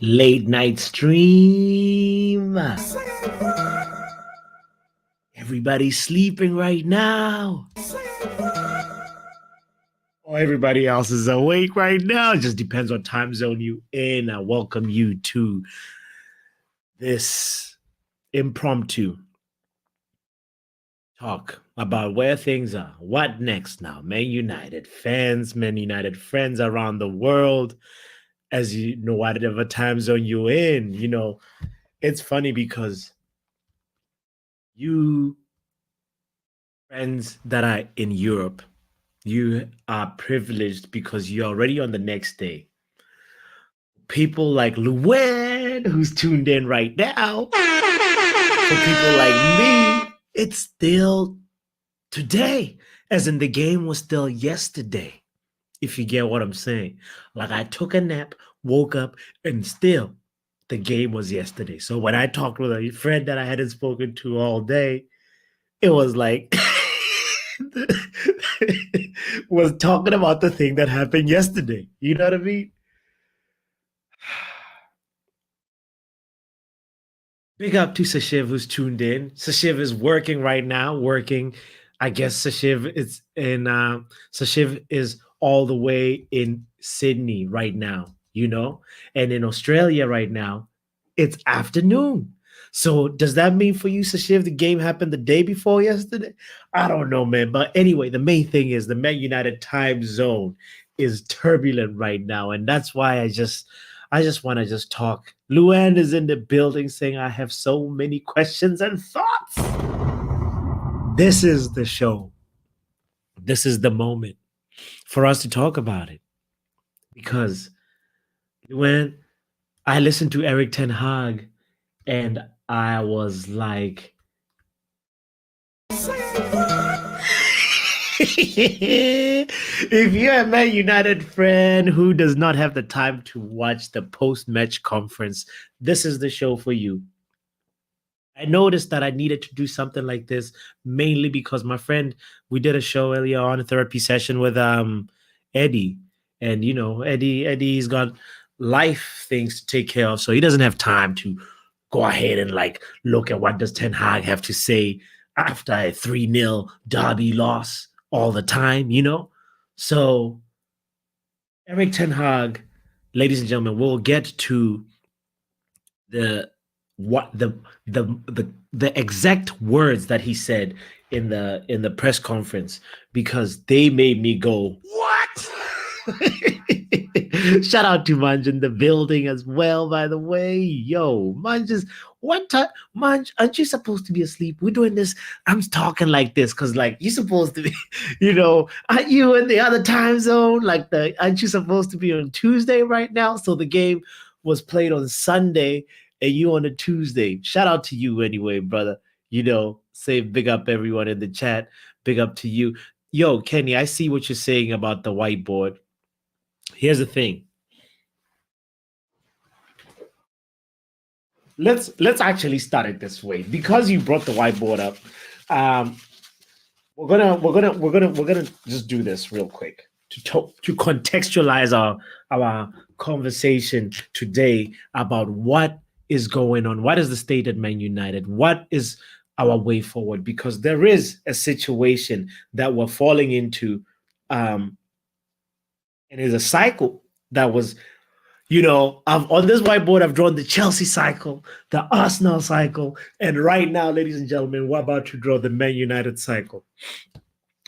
Late night stream. Everybody's sleeping right now. Or everybody else is awake right now. It just depends on time zone you in. I welcome you to this impromptu talk about where things are. What next now? Man United fans, Man United friends around the world. As you know, whatever time zone you're in, it's funny because you friends that are in Europe, you are privileged because you're already on the next day. People like Luan, who's tuned in right now, for people like me, it's still today, as in the game was still yesterday, if you get what I'm saying. Like I took a nap, woke up, and still the game was yesterday. So when I talked with a friend that I hadn't spoken to all day, it was like was talking about the thing that happened yesterday. You know what I mean? Big up to Sashiv who's tuned in. Sashiv is working right now, working. I guess Sashiv is all the way in Sydney right now, and in Australia right now, it's afternoon. So does that mean for you, Sashiv, the game happened the day before yesterday? I don't know, man. But anyway, the main thing is the Man United time zone is turbulent right now, and that's why I just want to just talk. Luan is in the building saying, I have so many questions and thoughts. This is the show. This is the moment for us to talk about it. Because Luan, I listened to Erik Ten Hag and I was like, if you're a Man United friend who does not have the time to watch the post-match conference, this is the show for you. I noticed that I needed to do something like this mainly because my friend, we did a show earlier on, a therapy session with Eddie. And Eddie's got life things to take care of, so he doesn't have time to go ahead and like look at what does Ten Hag have to say after a 3-0 derby loss all the time, So Erik Ten Hag, ladies and gentlemen, we'll get to the what the exact words that he said in the press conference, because they made me go, what? Shout out to Manj in the building as well, by the way. Yo, Manj is what time? Manj, aren't you supposed to be asleep? We're doing this. I'm talking like this because like you're supposed to be, aren't you in the other time zone? Aren't you supposed to be on Tuesday right now? So the game was played on Sunday and you on a Tuesday. Shout out to you anyway, brother. Say big up everyone in the chat. Big up to you. Yo, Kenny, I see what you're saying about the whiteboard. Here's the thing. Let's actually start it this way, because you brought the whiteboard up. We're gonna just do this real quick to contextualize our conversation today about what is going on, what is the state at Man United, what is our way forward, because there is a situation that we're falling into, and it's a cycle that was, on this whiteboard, I've drawn the Chelsea cycle, the Arsenal cycle, and right now, ladies and gentlemen, we're about to draw the Man United cycle,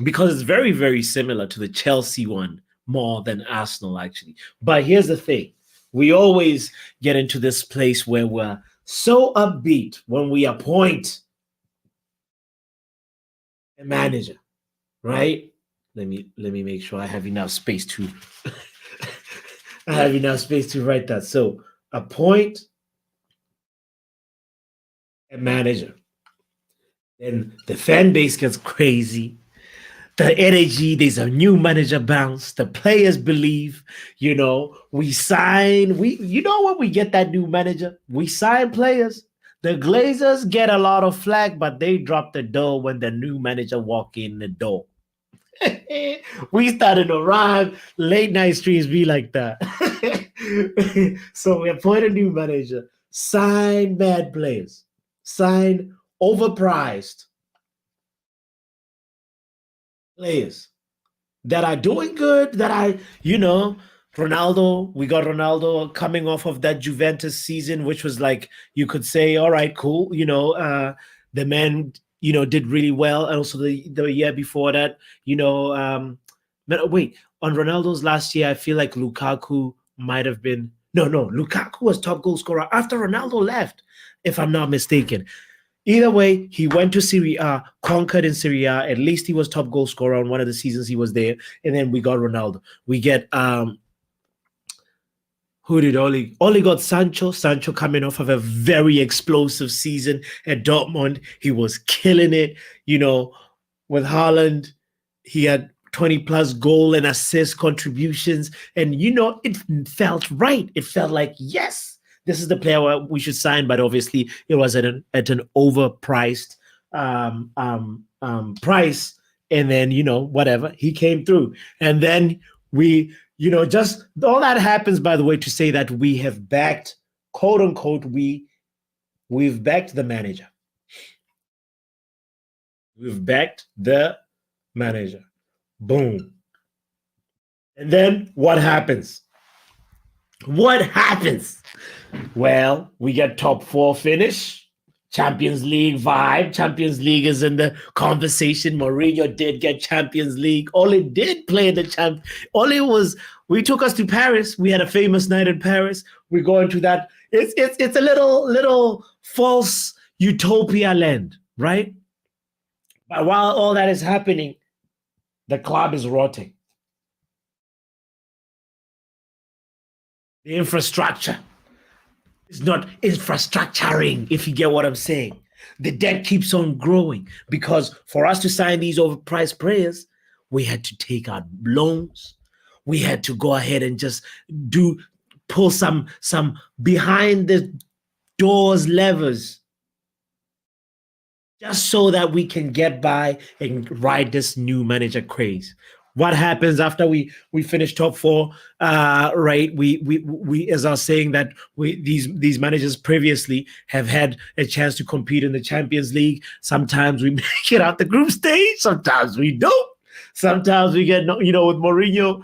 because it's very, very similar to the Chelsea one more than Arsenal, actually. But here's the thing. We always get into this place where we're so upbeat when we appoint a manager, right? Let me make sure I have enough space to write that. So appoint a manager. Then the fan base gets crazy. The energy, there's a new manager bounce. The players believe, we sign. When we get that new manager, we sign players. The Glazers get a lot of flack, but they drop the door when the new manager walk in the door. We started to rhyme. Late night streams be like that. So we appoint a new manager, sign bad players, sign overpriced players that are doing good, Ronaldo, we got Ronaldo coming off of that Juventus season, which was like, you could say, all right, cool. The man, did really well. And also the year before that, but wait, on Ronaldo's last year, I feel like Lukaku might have been, no, Lukaku was top goal scorer after Ronaldo left, if I'm not mistaken. Either way, he went to Serie A, conquered in Serie A. At least he was top goal scorer on one of the seasons he was there. And then we got Ronaldo. We get who did Oli got Sancho. Sancho coming off of a very explosive season at Dortmund. He was killing it. With Haaland, he had 20 plus goal and assist contributions. And it felt right. It felt like, yes, this is the player we should sign, but obviously it was at an overpriced price. And then, whatever, he came through. And then just all that happens, by the way, to say that we have backed, quote unquote, we've backed the manager. We've backed the manager. Boom. And then what happens? What happens? Well, we get top 4 finish. Champions League vibe. Champions League is in the conversation. Mourinho did get Champions League. Ole did play in the champ. We took us to Paris. We had a famous night in Paris. We go into that. It's a little false utopia land, right? But while all that is happening, the club is rotting. The infrastructure is not infrastructuring, if you get what I'm saying. The debt keeps on growing because for us to sign these overpriced players, we had to take out loans. We had to go ahead and just pull some behind the doors levers just so that we can get by and ride this new manager craze. What happens after we finish top 4? Right, we as I was saying that these managers previously have had a chance to compete in the Champions League. Sometimes we make it out the group stage. Sometimes we don't. Sometimes we get with Mourinho.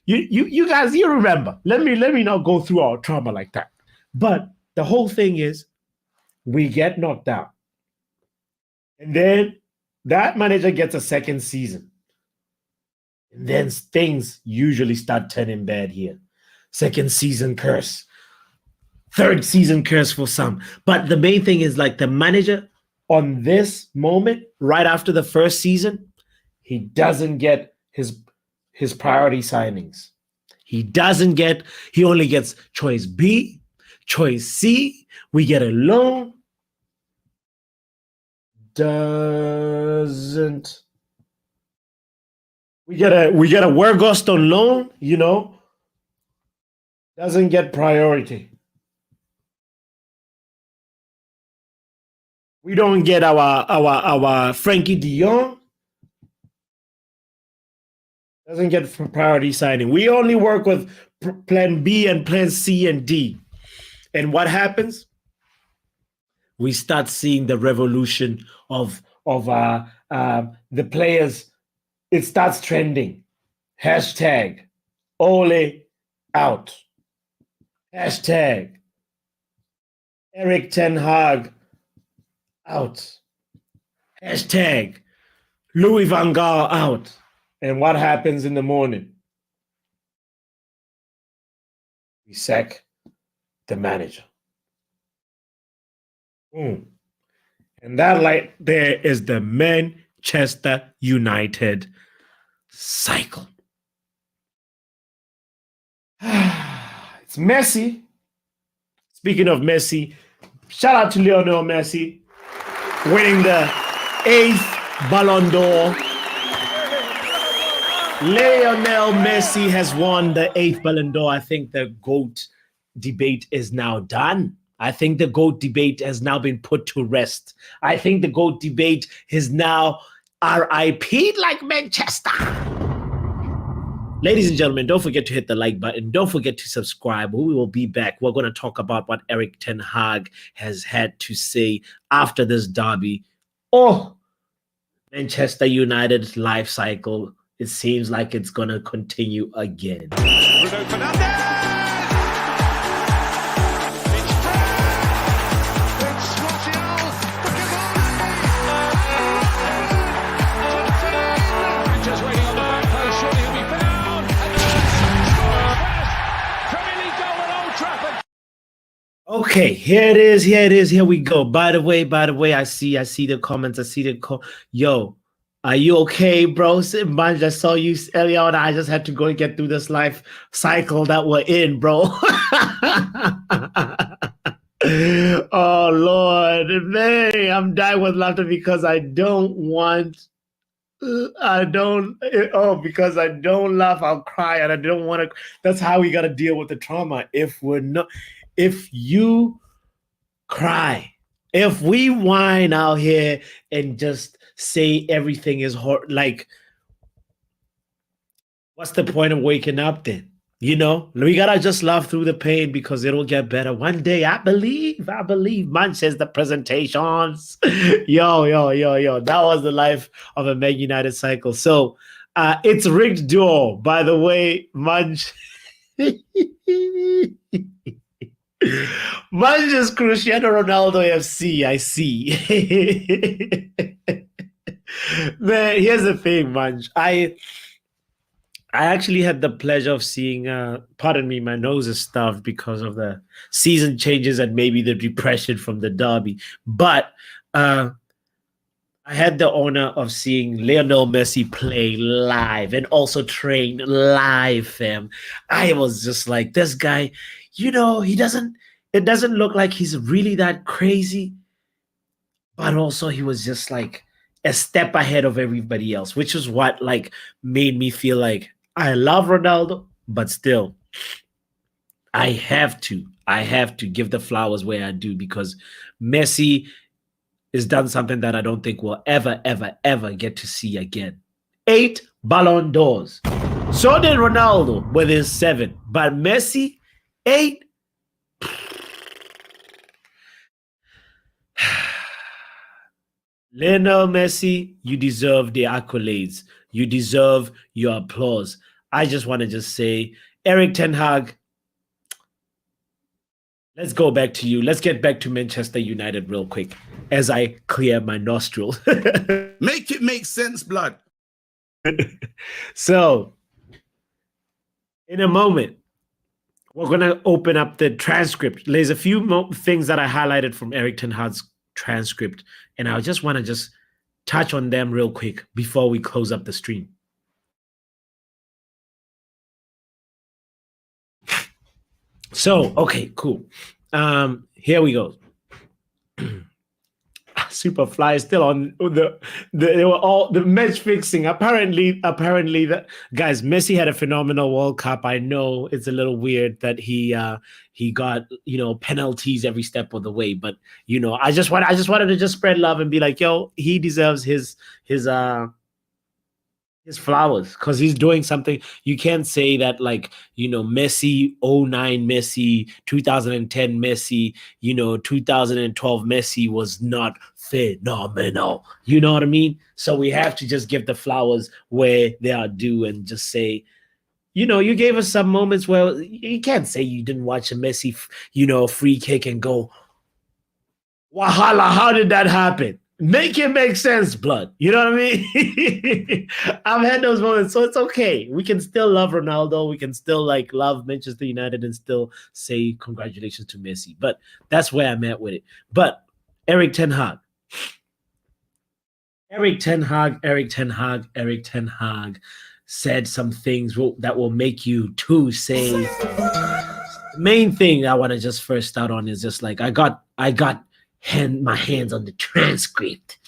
You guys, you remember? Let me not go through our trauma like that. But the whole thing is, we get knocked out, and then that manager gets a second season. And then things usually start turning bad here. Second season curse. Third season curse for some. But the main thing is, like, the manager on this moment, right after the first season, he doesn't get his priority signings. He only gets choice B, choice C. We get a loan. We get a Wergost on loan, doesn't get priority. We don't get our Frankie de Jong, doesn't get priority signing. We only work with plan B and plan C and D. And what happens? We start seeing the revolution of the players. It starts trending. Hashtag Ole out. Hashtag Erik Ten Hag out. Hashtag Louis van Gaal out. And what happens in the morning? We sack the manager. Boom. And that light there is the Manchester United cycle. It's Messi. Speaking of Messi, shout out to Lionel Messi winning the 8th Ballon d'Or. Lionel Messi has won the 8th Ballon d'Or. I think the GOAT debate is now done. I think the GOAT debate has now been put to rest. I think the GOAT debate is now RIP'd like Manchester. Ladies and gentlemen, don't forget to hit the like button. Don't forget to subscribe. We will be back. We're going to talk about what Erik Ten Hag has had to say after this derby. Oh, Manchester United's life cycle. It seems like it's going to continue again. Bruno Fernandes! Okay, here it is. Here we go. By the way, I see the comments. Yo, are you okay, bro? Man, I saw you earlier on. I just had to go and get through this life cycle that we're in, bro. Oh Lord, man, I'm dying with laughter because I don't laugh, I'll cry, and I don't want to. That's how we got to deal with the trauma. If you cry, if we whine out here and just say everything is like, what's the point of waking up then? You know, we gotta just laugh through the pain because it'll get better one day. I believe. Manchester presentations. Yo. That was the life of a Man United cycle. So it's rigged duo, by the way, Manch. Manch's Cristiano Ronaldo FC, I see. Man, here's the thing, Manch. I actually had the pleasure of seeing, pardon me, my nose is stuffed because of the season changes and maybe the depression from the derby. But I had the honor of seeing Lionel Messi play live and also train live, fam. I was just like, this guy, you know, it doesn't look like he's really that crazy, but also he was just like a step ahead of everybody else, which is what like made me feel like I love Ronaldo, but still I have to give the flowers where I do, because Messi has done something that I don't think we'll ever get to see again. 8 Ballon d'Ors. So did Ronaldo with his 7, but Messi 8. Lionel Messi, you deserve the accolades. You deserve your applause. I just want to just say, Erik Ten Hag, let's go back to you. Let's get back to Manchester United real quick as I clear my nostrils. Make it make sense, blood. So, in a moment, we're going to open up the transcript. There's a few things that I highlighted from Erik Ten Hag's transcript, and I just want to just touch on them real quick before we close up the stream. So, okay, cool. Here we go. Superfly is still on they were all the match fixing. Apparently that guys, Messi had a phenomenal World Cup. I know it's a little weird that he got, you know, penalties every step of the way, but you know, I just wanted to just spread love and be like, yo, he deserves his flowers because he's doing something. You can't say that, like, you know, Messi 09 Messi, 2010 Messi, you know, 2012 Messi was not phenomenal. You know what I mean? So we have to just give the flowers where they are due and just say, you know, you gave us some moments where you can't say you didn't watch a Messi, you know, free kick and go, wahala, how did that happen? Make it make sense, blood. You know what I mean? I've had those moments, so it's okay. We can still love Ronaldo. We can still like love Manchester United and still say congratulations to Messi. But that's where I'm at with it. But Erik Ten Hag. Erik Ten Hag said some things that will make you too say. The main thing I want to just first start on is just like I got my hands on the transcript,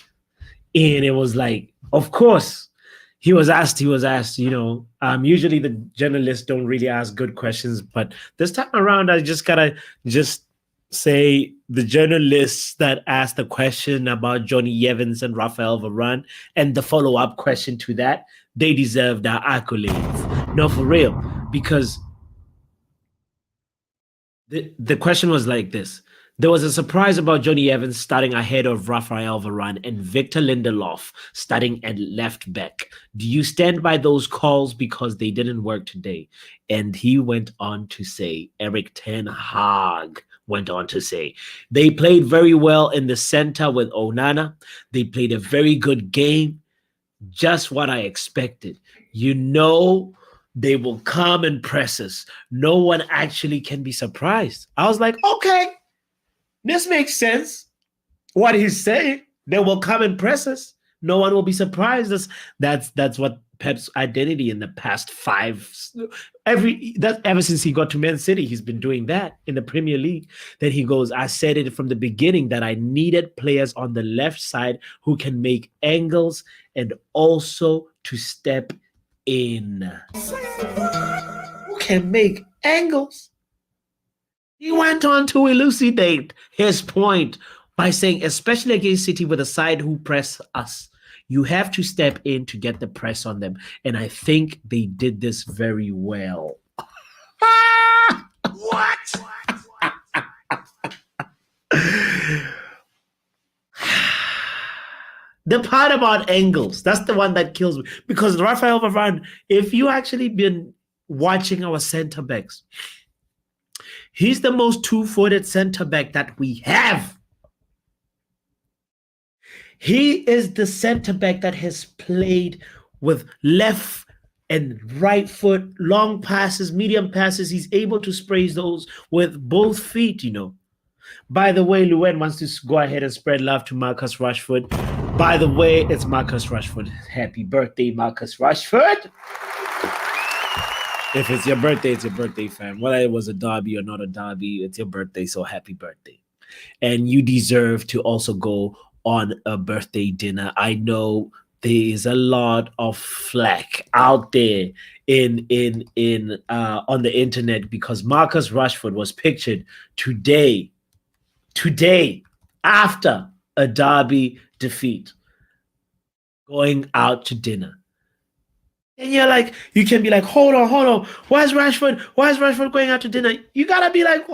and it was like, of course, he was asked, you know, usually the journalists don't really ask good questions, but this time around, I just gotta just say the journalists that asked the question about Johnny Evans and Rafael Varane and the follow-up question to that, they deserve their accolades. No, for real. Because the question was like this. There was a surprise about Johnny Evans starting ahead of Rafael Varane and Victor Lindelof starting at left back. Do you stand by those calls because they didn't work today? And he went on to say, Erik Ten Hag went on to say, they played very well in the center with Onana. They played a very good game, just what I expected. You know, they will come and press us. No one actually can be surprised. I was like, okay, this makes sense. What he's saying, they will come and press us. No one will be surprised. That's what Pep's identity in the past ever since he got to Man City, he's been doing that in the Premier League. Then he goes, I said it from the beginning that I needed players on the left side who can make angles and also to step in. Who can make angles? He went on to elucidate his point by saying, especially against City with a side who press us, you have to step in to get the press on them. And I think they did this very well. What? The part about angles, that's the one that kills me. Because Rafael Varane, if you actually been watching our center backs, he's the most two-footed center back that we have. He is the center back that has played with left and right foot, long passes, medium passes. He's able to spray those with both feet, you know. By the way, Luen wants to go ahead and spread love to Marcus Rashford. By the way, it's Marcus Rashford. Happy birthday, Marcus Rashford. If it's your birthday, it's your birthday, fam. Whether it was a derby or not a derby, it's your birthday, so happy birthday. And you deserve to also go on a birthday dinner. I know there is a lot of flack out there on the internet because Marcus Rashford was pictured today after a derby defeat going out to dinner. And you're like, you can be like, hold on. Why is Rashford going out to dinner? You gotta be like,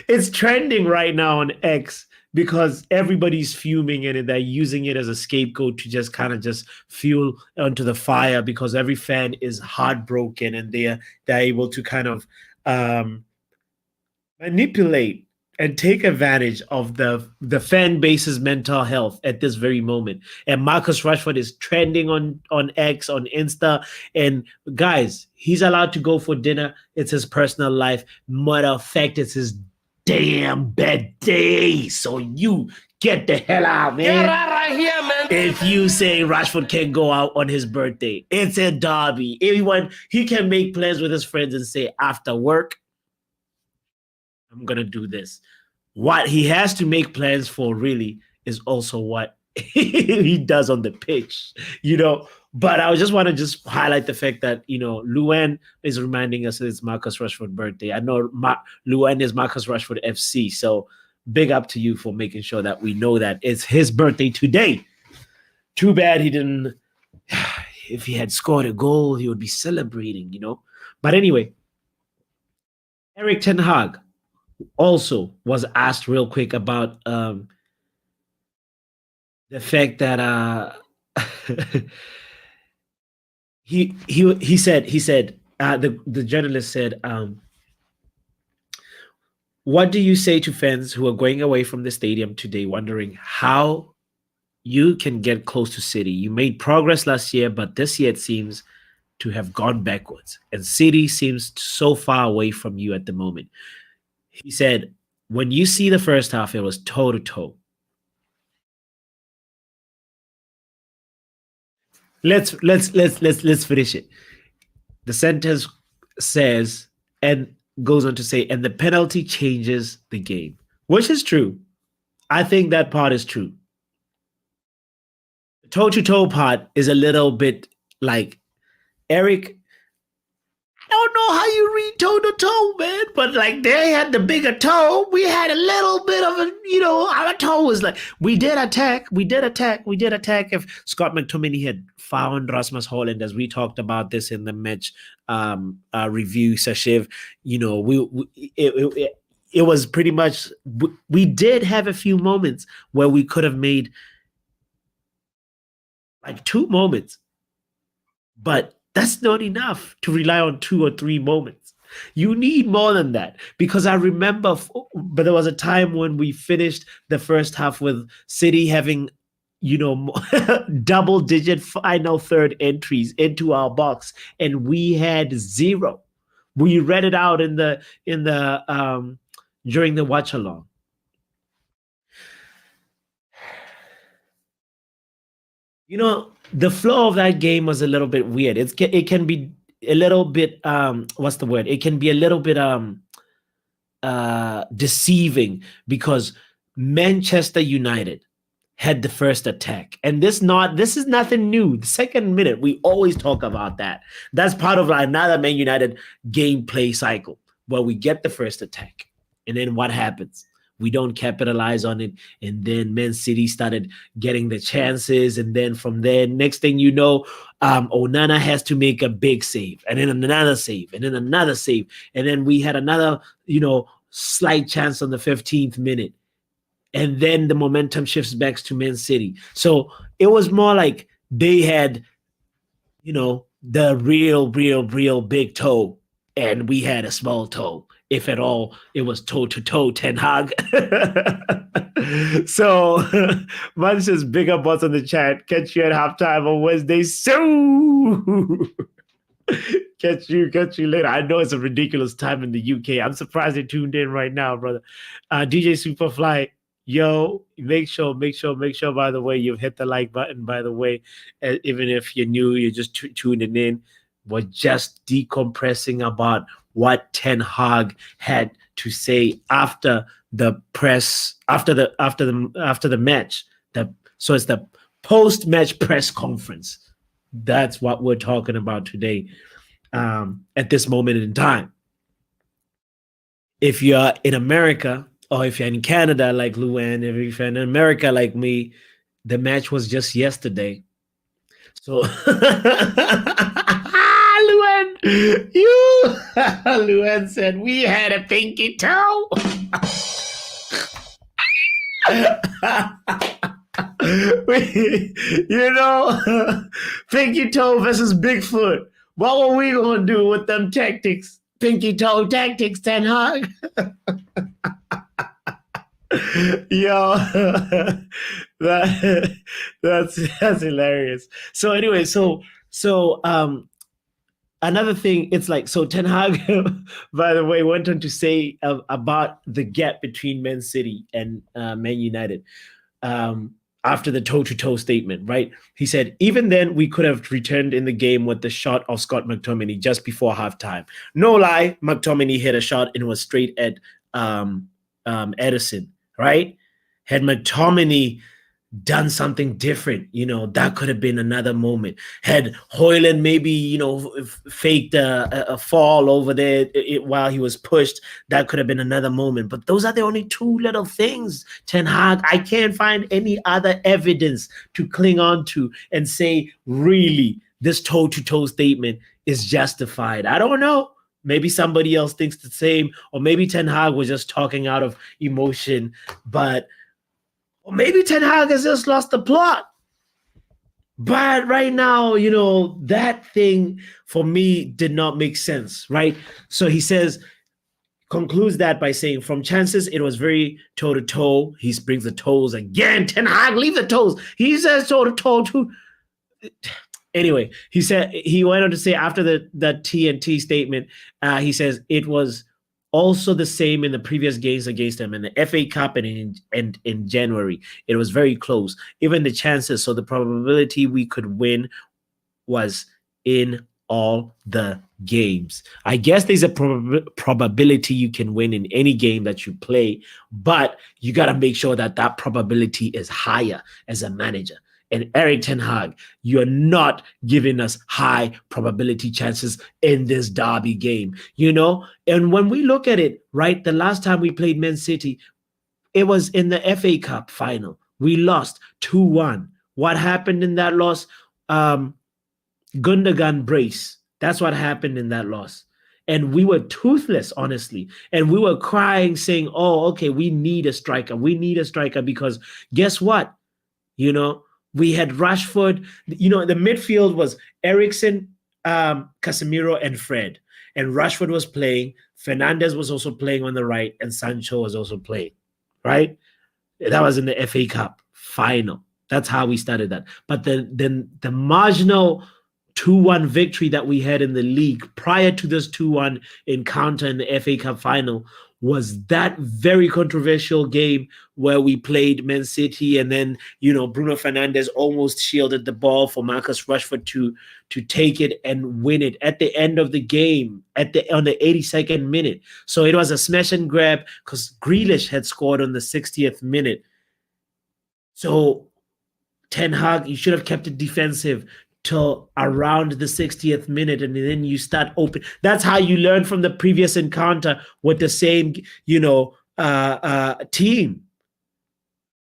it's trending right now on X because everybody's fuming in it. They're using it as a scapegoat to just kind of just fuel onto the fire because every fan is heartbroken and they're able to kind of manipulate and take advantage of the fan base's mental health at this very moment. And Marcus Rashford is trending on X, on Insta. And guys, he's allowed to go for dinner. It's his personal life. Matter of fact, it's his damn birthday. So you get the hell out, man. Get out of here, man. If you say Rashford can't go out on his birthday, it's a derby. He can make plans with his friends and say, after work, I'm going to do this. What he has to make plans for really is also what he does on the pitch, you know. But I just want to just highlight the fact that, you know, Luen is reminding us it's Marcus Rashford's birthday. I know Luen is Marcus Rashford FC. So big up to you for making sure that we know that it's his birthday today. Too bad he didn't. If he had scored a goal, he would be celebrating, you know. But anyway, Erik Ten Hag also was asked real quick about the fact that he said the journalist said, what do you say to fans who are going away from the stadium today wondering how you can get close to City? You made progress last year, but this year it seems to have gone backwards, and City seems so far away from you at the moment. He said, when you see the first half, it was toe to toe. Let's finish it. The sentence says, and goes on to say, and the penalty changes the game, which is true. I think that part is true. The toe to toe part is a little bit like, Eric, I don't know how you read toe to toe, man. But like they had the bigger toe. We had a little bit of a, our toe was like, we did attack. If Scott McTominay had found Rasmus Haaland, as we talked about this in the match review, Sashiv, it was pretty much, we did have a few moments where we could have made like 2 moments, but that's not enough to rely on 2 or 3 moments. You need more than that, because I remember, but there was a time when we finished the first half with City having, double-digit final third entries into our box, and we had 0. We read it out in the during the watch along. The flow of that game was a little bit weird. It can be a little bit what's the word? It can be a little bit deceiving, because Manchester United had the first attack, and this is nothing new. The second minute, we always talk about that. That's part of another Man United gameplay cycle, where we get the first attack, and then what happens? We don't capitalize on it, and then Man City started getting the chances, and then from there, next thing you know, Onana has to make a big save, and then another save, and then another save, and then we had another, slight chance on the 15th minute, and then the momentum shifts back to Man City. So it was more like they had, the real big toe, and we had a small toe. If at all, it was toe-to-toe Ten Hag. So, man says big up bots on the chat. Catch you at halftime on Wednesday. So, catch you later. I know it's a ridiculous time in the UK. I'm surprised they tuned in right now, brother. DJ Superfly, yo, make sure, by the way, you've hit the like button, by the way. Even if you're new, you're just tuning in. We're just decompressing about what Ten Hag had to say after the press, after the match. So it's the post-match press conference. That's what we're talking about today, at this moment in time. If you're in America, or if you're in Canada like Luan, if you're in America like me, the match was just yesterday. So Luan said we had a pinky toe. Pinky toe versus Bigfoot. What were we gonna do with them tactics? Pinky toe tactics, Ten Hag. Yo, that's hilarious. So anyway, so another thing, it's like, so Ten Hag, by the way, went on to say about the gap between Man City and Man United after the toe-to-toe statement, right? He said, even then, we could have returned in the game with the shot of Scott McTominay just before halftime. No lie, McTominay hit a shot and was straight at Edison, right? Had McTominay done something different, that could have been another moment. Had Haaland maybe, faked a fall over there while he was pushed, that could have been another moment. But those are the only 2 little things, Ten Hag. I can't find any other evidence to cling on to and say, really, this toe-to-toe statement is justified. I don't know. Maybe somebody else thinks the same, or maybe Ten Hag was just talking out of emotion, or maybe Ten Hag has just lost the plot. But right now, that thing for me did not make sense, right? So he concludes that by saying, from chances, it was very toe-to-toe. He brings the toes again. Ten Hag, leave the toes. He says toe-to-toe too. Anyway, he went on to say after the TNT statement, he says it was also the same in the previous games against them in the FA Cup and in January. It was very close. Even the chances, so the probability we could win was in all the games. I guess there's a probability you can win in any game that you play, but you got to make sure that probability is higher as a manager. And Erik Ten Hag, you're not giving us high probability chances in this derby game, you know? And when we look at it, right, the last time we played Man City, it was in the FA Cup final. We lost 2-1. What happened in that loss? Gundogan brace. That's what happened in that loss. And we were toothless, honestly. And we were crying, saying, oh, okay, we need a striker. We need a striker because guess what? You know, we had Rashford. You know, the midfield was Eriksen, Casemiro, and Fred. And Rashford was playing. Fernandez was also playing on the right. And Sancho was also playing, right? That was in the FA Cup final. That's how we started that. But then the marginal 2-1 victory that we had in the league prior to this 2-1 encounter in the FA Cup final was that very controversial game where we played Man City, and then, you know, Bruno Fernandes almost shielded the ball for Marcus Rashford to take it and win it at the end of the game on the 82nd minute. So it was a smash and grab because Grealish had scored on the 60th minute. So Ten Hag, you should have kept it defensive till around the 60th minute, and then you start open. That's how you learn from the previous encounter with the same, you know, team.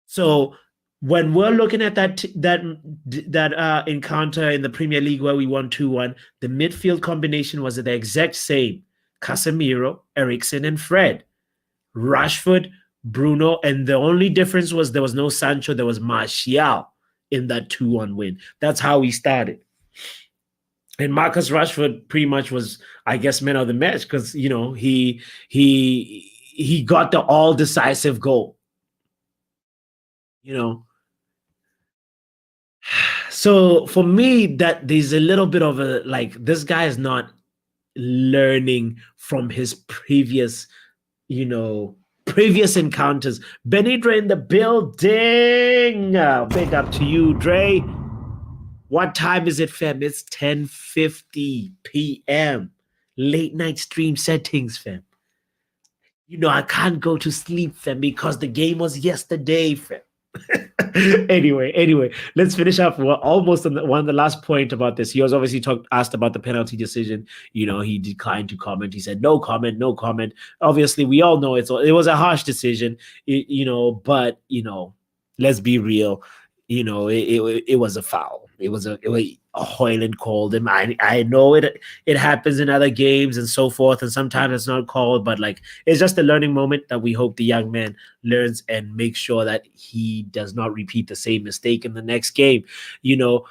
So when we're looking at that encounter in the Premier League where we won 2-1, the midfield combination was the exact same: Casemiro, Eriksen, and Fred, Rashford, Bruno, and the only difference was there was no Sancho, there was Martial in that 2-1 win. That's how we started. And Marcus Rashford pretty much was, I guess, man of the match because, you know, he got the all decisive goal. You know. So for me, that there's a little bit of a, like, this guy is not learning from his previous, you know, previous encounters. Benny Dre in the building. Big up to you, Dre. What time is it, fam? It's 10:50 p.m. Late night stream settings, fam. You know, I can't go to sleep, fam, because the game was yesterday, fam. Anyway, let's finish up. We're almost on the last point about this. He was obviously asked about the penalty decision. You know, he declined to comment. He said no comment. Obviously, we all know it was a harsh decision. You know, but you know, let's be real. You know, it was a foul. It was a Haaland called him. I know it happens in other games and so forth, and sometimes it's not called, but like, it's just a learning moment that we hope the young man learns and makes sure that he does not repeat the same mistake in the next game. You know,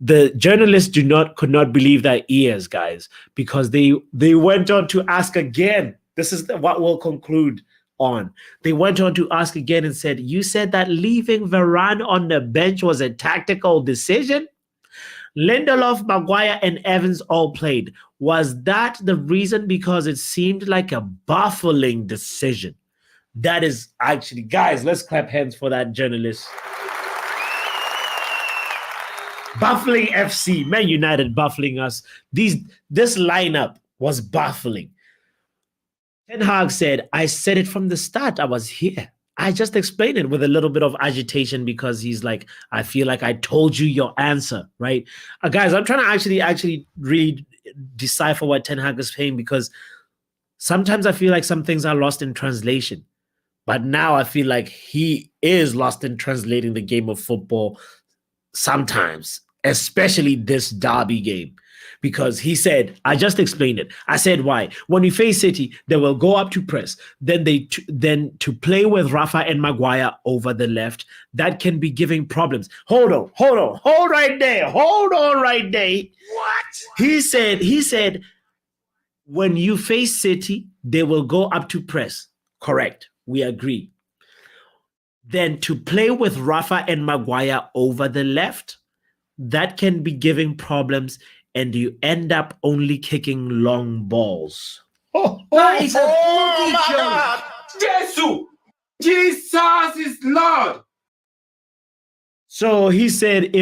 the journalists could not believe their ears, guys, because they went on to ask again. This is what we'll conclude on. They went on to ask again and said, you said that leaving Varane on the bench was a tactical decision? Lindelof, Maguire, and Evans all played. Was that the reason? Because it seemed like a baffling decision. That is actually, guys, let's clap hands for that journalist. Baffling FC, Man United baffling us. This lineup was baffling. Ten Hag said, I said it from the start. I was here. I just explained it with a little bit of agitation because he's like, I feel like I told you your answer, right? Guys, I'm trying to actually really decipher what Ten Hag is saying, because sometimes I feel like some things are lost in translation. But now I feel like he is lost in translating the game of football sometimes, especially this derby game. Because he said, I just explained it. I said, why? When we face City, they will go up to press. Then to play with Rafa and Maguire over the left, that can be giving problems. Hold right there. What? He said, when you face City, they will go up to press. Correct. We agree. Then to play with Rafa and Maguire over the left, that can be giving problems, and you end up only kicking long balls. That is a Jesus is Lord. So he said,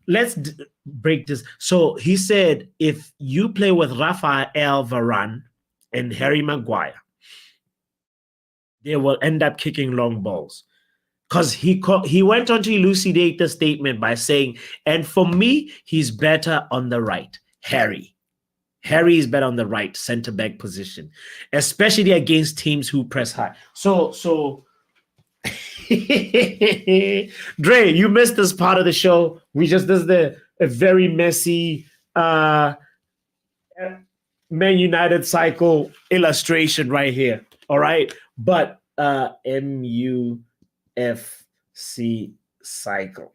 let's break this. So he said, if you play with Rafael Varane and Harry Maguire, they will end up kicking long balls. because he went on to elucidate the statement by saying, and for me, he's better on the right. Harry is better on the right center back position, especially against teams who press high. So Dre, you missed this part of the show. This is a very messy Man United cycle illustration right here. All right. But MUFC cycle.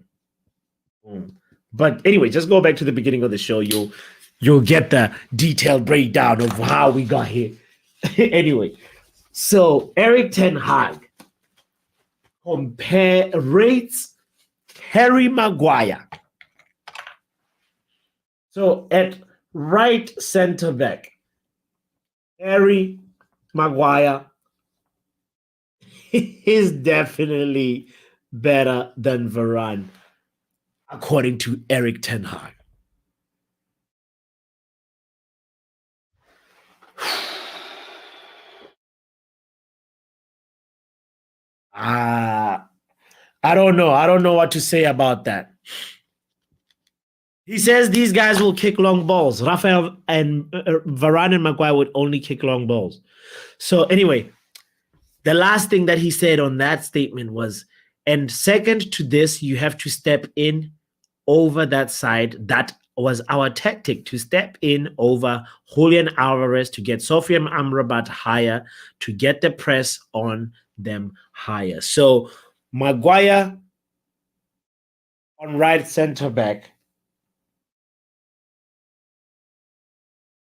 But anyway, just go back to the beginning of the show. You'll get the detailed breakdown of how we got here. Anyway, so Erik Ten Hag rates Harry Maguire. So at right center back, Harry Maguire is definitely better than Varane, according to Erik Ten Hag. I don't know. I don't know what to say about that. He says these guys will kick long balls. Rafael and Varane and Maguire would only kick long balls. So anyway, the last thing that he said on that statement was, and second to this, you have to step in over that side. That was our tactic, to step in over Julian Alvarez, to get Sofian Amrabat higher, to get the press on them higher. So Maguire on right center back.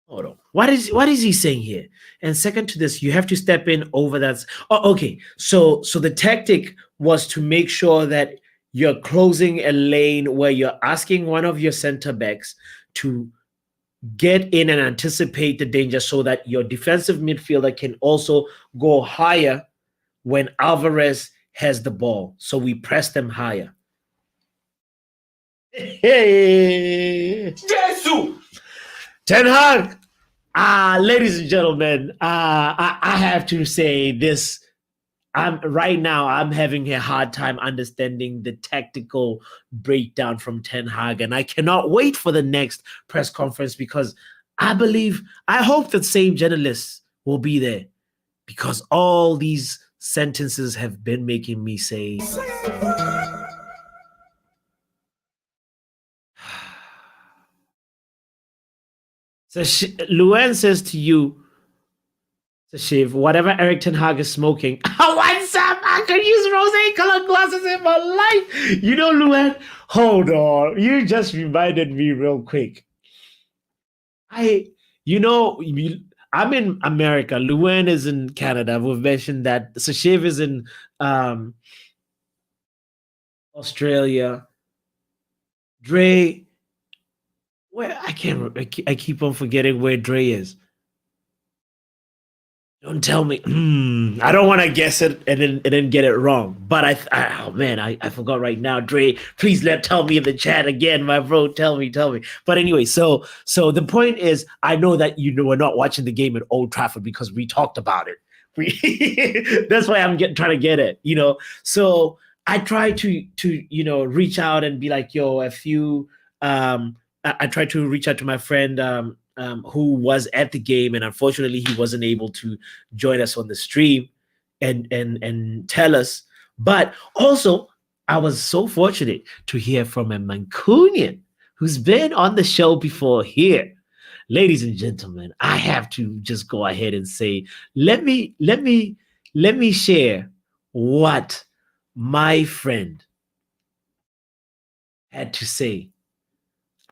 Hold on. What is he saying here? And second to this, you have to step in over that. Oh, okay. So the tactic was to make sure that you're closing a lane where you're asking one of your center backs to get in and anticipate the danger so that your defensive midfielder can also go higher when Alvarez has the ball. So we press them higher. Hey, Jesus! Ten Hag. Ladies and gentlemen, I have to say this. Right now, I'm having a hard time understanding the tactical breakdown from Ten Hag, and I cannot wait for the next press conference because I hope that same journalists will be there, because all these sentences have been making me say. So Luan says to you, Shiv, whatever Erik Ten Hag is smoking, what's up? I could use rose-colored glasses in my life. You know, Luan, hold on. You just reminded me real quick. I'm in America. Luan is in Canada. We've mentioned that. So Shiv is in Australia. Dre, where I keep on forgetting where Dre is. Don't tell me. I don't want to guess it and then get it wrong. But I forgot right now. Dre, please tell me in the chat again, my bro. Tell me. But anyway, so the point is, I know that we're not watching the game at Old Trafford because we talked about it. That's why I'm trying to get it. So I try to reach out and be like, yo, I tried to reach out to my friend who was at the game, and unfortunately he wasn't able to join us on the stream and tell us. But also, I was so fortunate to hear from a Mancunian who's been on the show before here. Ladies and gentlemen, I have to just go ahead and say, let me share what my friend had to say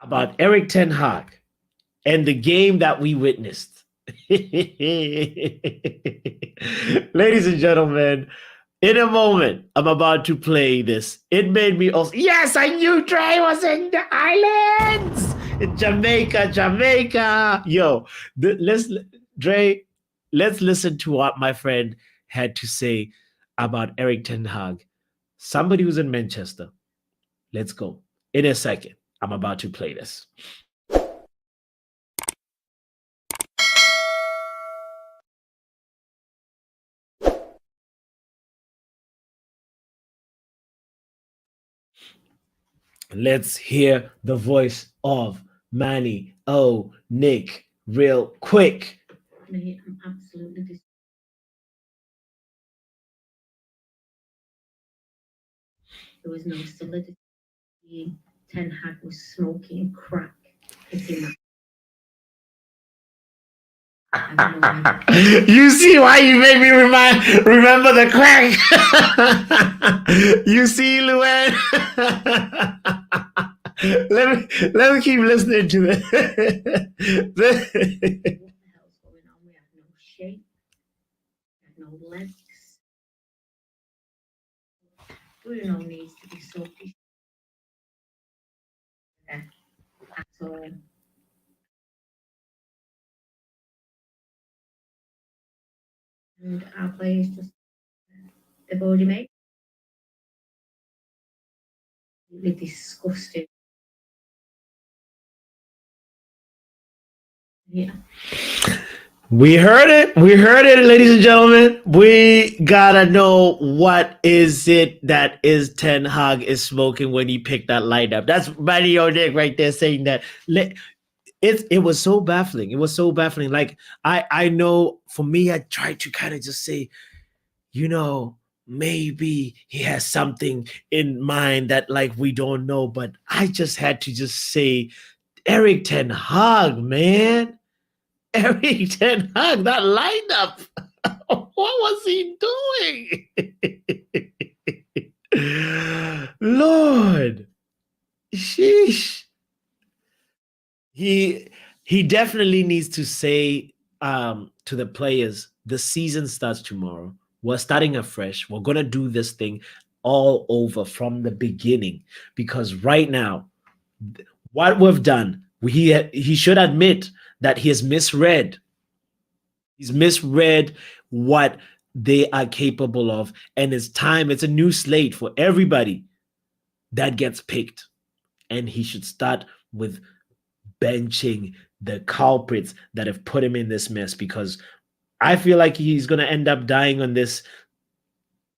about Erik Ten Hag and the game that we witnessed. Ladies and gentlemen, in a moment, I'm about to play this. It made me also. Yes, I knew Dre was in the islands. In Jamaica. Yo, Dre, let's listen to what my friend had to say about Erik Ten Hag, somebody who's in Manchester. Let's go. In a second, I'm about to play this. Let's hear the voice of Manny. Oh, Nick, real quick. I'm absolutely there was no solidity. Ten Hag was smoking crack, pretty much. You see why you made me remember the crack? You see, Luann? let me keep listening to it. What the hell's going on? We have no shape, we have no legs. Bruno needs to be sorted at all. And our players just they've already made really disgusting. Yeah. We heard it. We heard it, ladies and gentlemen. We gotta know what is it that is Ten Hag is smoking when he picked that lineup. That's Manny O'Dick right there saying that. It was so baffling. It was so baffling. Like I know for me, I tried to kind of just say, maybe he has something in mind that like we don't know, but I just had to just say Erik Ten Hag, man. Erik Ten Hag, that lineup. What was he doing? Lord. Sheesh. He definitely needs to say to the players, the season starts tomorrow. We're starting afresh. We're gonna do this thing all over from the beginning. Because right now, what we've done, he should admit that he has misread. He's misread what they are capable of, and it's time. It's a new slate for everybody that gets picked, and he should start with benching the culprits that have put him in this mess, because I feel like he's going to end up dying on this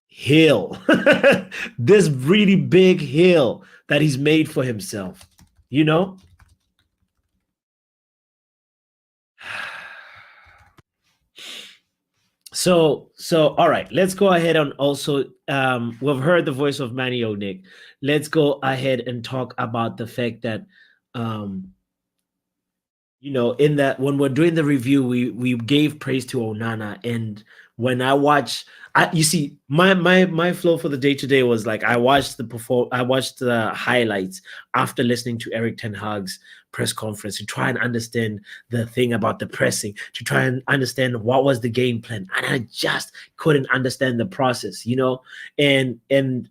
hill, this really big hill that he's made for himself, you know? So all right, let's go ahead and also we've heard the voice of Manny O'Nick. Let's go ahead and talk about the fact that in that when we're doing the review, we gave praise to Onana, and when I watch, you see, my flow for the day today was like I watched the highlights after listening to Erik Ten Hag's press conference to try and understand the thing about the pressing, to try and understand what was the game plan, and I just couldn't understand the process, and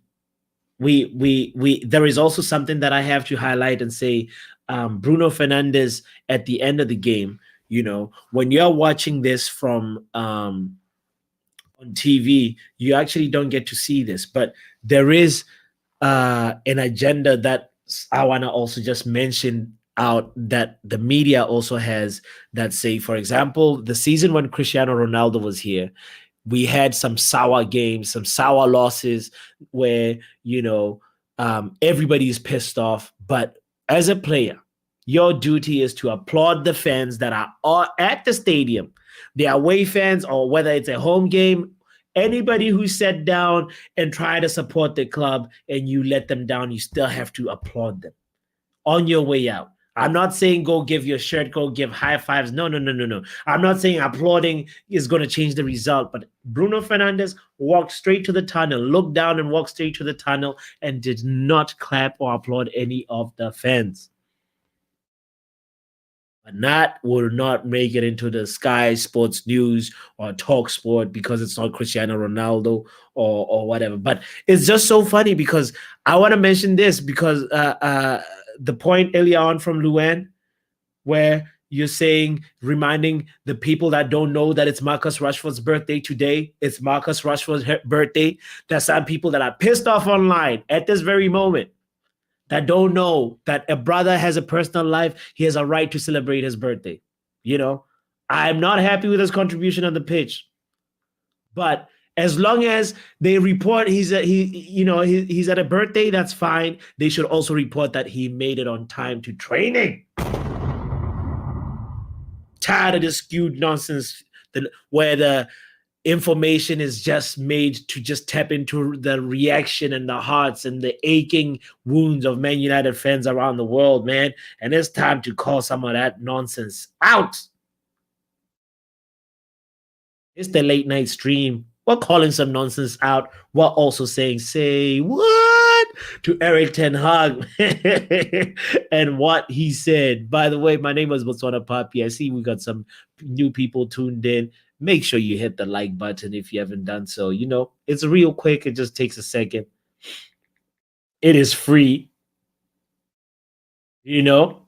we there is also something that I have to highlight and say. Bruno Fernandes at the end of the game, when you're watching this from on TV, you actually don't get to see this, but there is an agenda that I want to also just mention out that the media also has, that say, for example, the season when Cristiano Ronaldo was here, we had some sour games, some sour losses where, everybody is pissed off. But as a player, your duty is to applaud the fans that are at the stadium, the away fans, or whether it's a home game, anybody who sat down and try to support the club and you let them down, you still have to applaud them on your way out. I'm not saying go give your shirt, go give high fives. No, no, no, no, no. I'm not saying applauding is going to change the result. But Bruno Fernandes walked straight to the tunnel, looked down and walked straight to the tunnel, and did not clap or applaud any of the fans. But that will not make it into the Sky Sports News or Talk Sport because it's not Cristiano Ronaldo or whatever. But it's just so funny because I want to mention this because the point earlier on from Luan, where you're saying, reminding the people that don't know that it's Marcus Rashford's birthday today. It's Marcus Rashford's birthday. There's some people that are pissed off online at this very moment that don't know that a brother has a personal life. He has a right to celebrate his birthday. I'm not happy with his contribution on the pitch, but As long as they report he's at a birthday, that's fine. They should also report that he made it on time to training. Tired of this skewed nonsense where the information is just made to just tap into the reaction and the hearts and the aching wounds of Man United fans around the world, man. And it's time to call some of that nonsense out. It's the late night stream. We're calling some nonsense out. We're also saying, say what to Erik Ten Hag and what he said. By the way, my name is Botswanapapi. I see we got some new people tuned in. Make sure you hit the like button if you haven't done so. You know, it's real quick. It just takes a second. It is free. You know?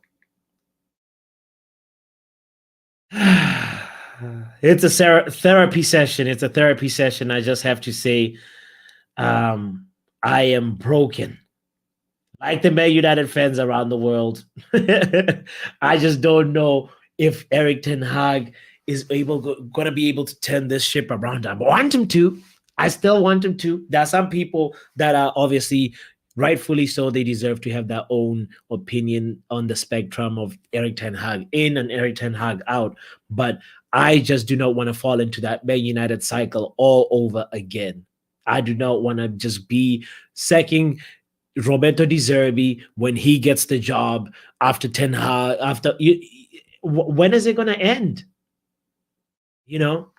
It's a therapy session. It's a therapy session. I just have to say, I am broken. Like the Man United fans around the world. I just don't know if Erik Ten Hag is going to be able to turn this ship around. I want him to. I still want him to. There are some people that are obviously rightfully so. They deserve to have their own opinion on the spectrum of Erik Ten Hag in and Erik Ten Hag out. But I just do not want to fall into that Man United cycle all over again. I do not want to just be sacking Roberto De Zerbi when he gets the job after Ten Hag. When is it going to end? You know,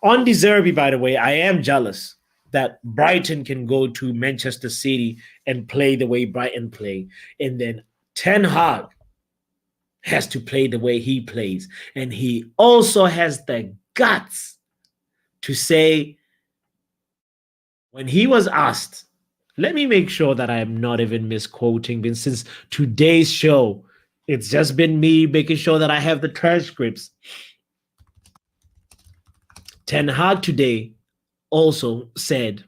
on De Zerbi, by the way, I am jealous that Brighton can go to Manchester City and play the way Brighton play, and then Ten Hag has to play the way he plays, and he also has the guts to say, when he was asked, let me make sure that I am not even misquoting, since today's show, it's just been me making sure that I have the transcripts. Ten Hag today also said,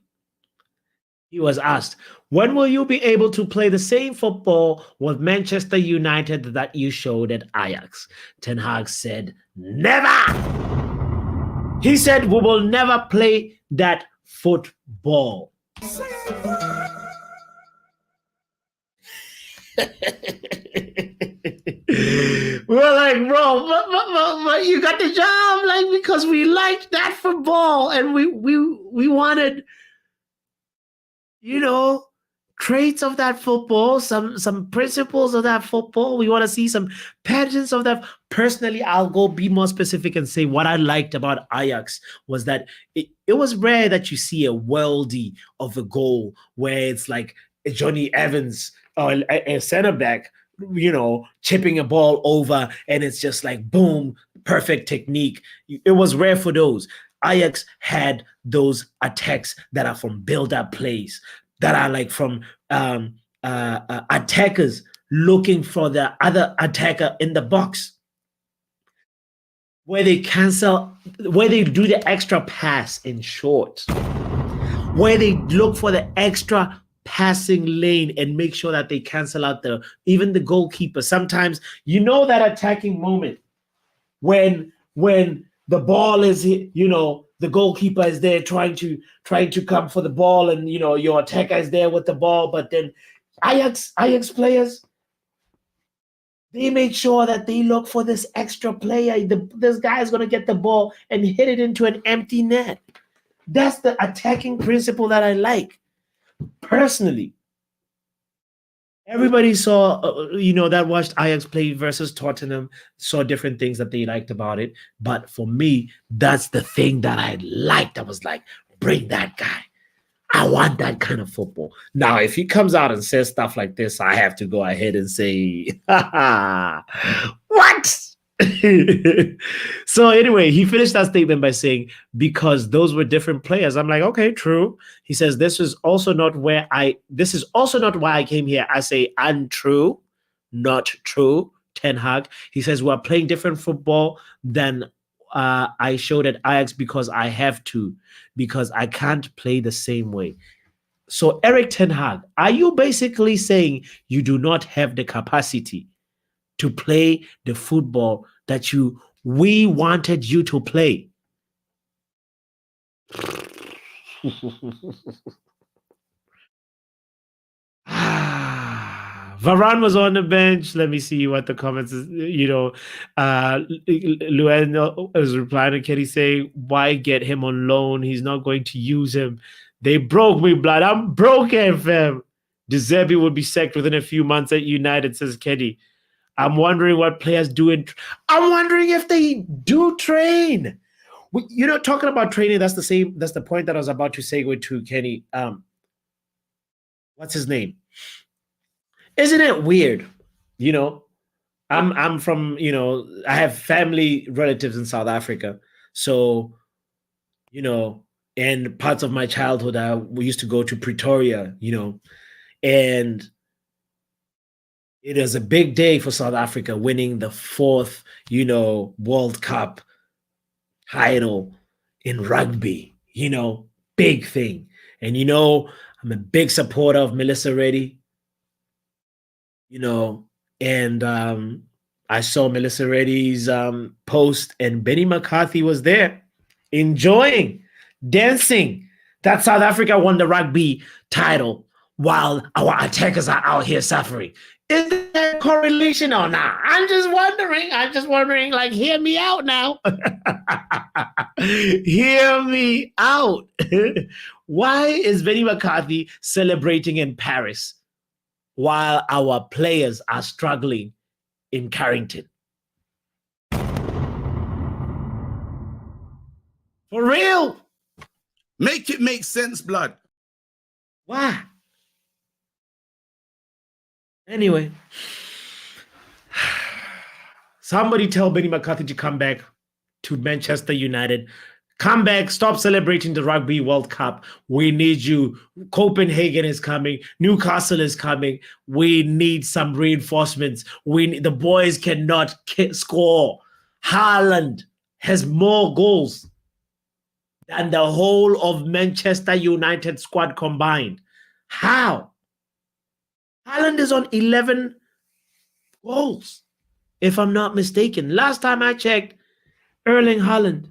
he was asked, when will you be able to play the same football with Manchester United that you showed at Ajax? Ten Hag said, never. He said, we will never play that football. We're like, bro, but you got the job, like, because we liked that football and we wanted, you know, traits of that football, some principles of that football. We want to see some patterns of that. Personally, I'll go be more specific and say what I liked about Ajax was that it was rare that you see a worldie of a goal where it's like Johnny Evans or a center back, you know, chipping a ball over and it's just like boom, perfect technique. It was rare for those. Ajax had those attacks that are from build-up plays, that are like from attackers looking for the other attacker in the box, where they do the extra pass in short, where they look for the extra passing lane and make sure that they cancel out even the goalkeeper. Sometimes, you know, that attacking moment when the ball is, you know, the goalkeeper is there trying to come for the ball, and you know your attacker is there with the ball, but then Ajax players, they make sure that they look for this extra player. This guy is going to get the ball and hit it into an empty net. That's the attacking principle that I like personally. Everybody saw, that watched Ajax play versus Tottenham, saw different things that they liked about it. But for me, that's the thing that I liked. I was like, bring that guy. I want that kind of football. Now, if he comes out and says stuff like this, I have to go ahead and say, what? So anyway, he finished that statement by saying, because those were different players. I'm like, okay, true. He says, this is also not why I came here. I say, untrue, not true, Ten Hag. He says, we're playing different football than I showed at Ajax because I have to, because I can't play the same way. So Erik Ten Hag, are you basically saying you do not have the capacity to play the football that we wanted you to play? Varane was on the bench. Let me see what the comments is. Luen is replying to Kenny saying, "Why get him on loan? He's not going to use him. They broke me, blood. I'm broken, fam." De Zerbi would be sacked within a few months at United, says Kenny. I'm wondering what players do. I'm wondering if they do train. Talking about training, that's the point that I was about to segue to, Kenny. What's his name? Isn't it weird? I'm from, I have family relatives in South Africa. So, and parts of my childhood, we used to go to Pretoria, and it is a big day for South Africa winning the fourth, World Cup title in rugby, big thing. And, I'm a big supporter of Melissa Reddy, and I saw Melissa Reddy's post, and Benny McCarthy was there enjoying, dancing that South Africa won the rugby title while our attackers are out here suffering. Is there a correlation or not? I'm just wondering, like, hear me out now. Hear me out. Why is Benny McCarthy celebrating in Paris while our players are struggling in Carrington? For real? Make it make sense, blood. Why? Anyway, somebody tell Benny McCarthy to come back to Manchester United. Come back, stop celebrating the Rugby World Cup. We need you. Copenhagen is coming. Newcastle is coming. We need some reinforcements. The boys cannot score. Haaland has more goals than the whole of Manchester United squad combined. How? Haaland is on 11 goals, if I'm not mistaken. Last time I checked, Erling Haaland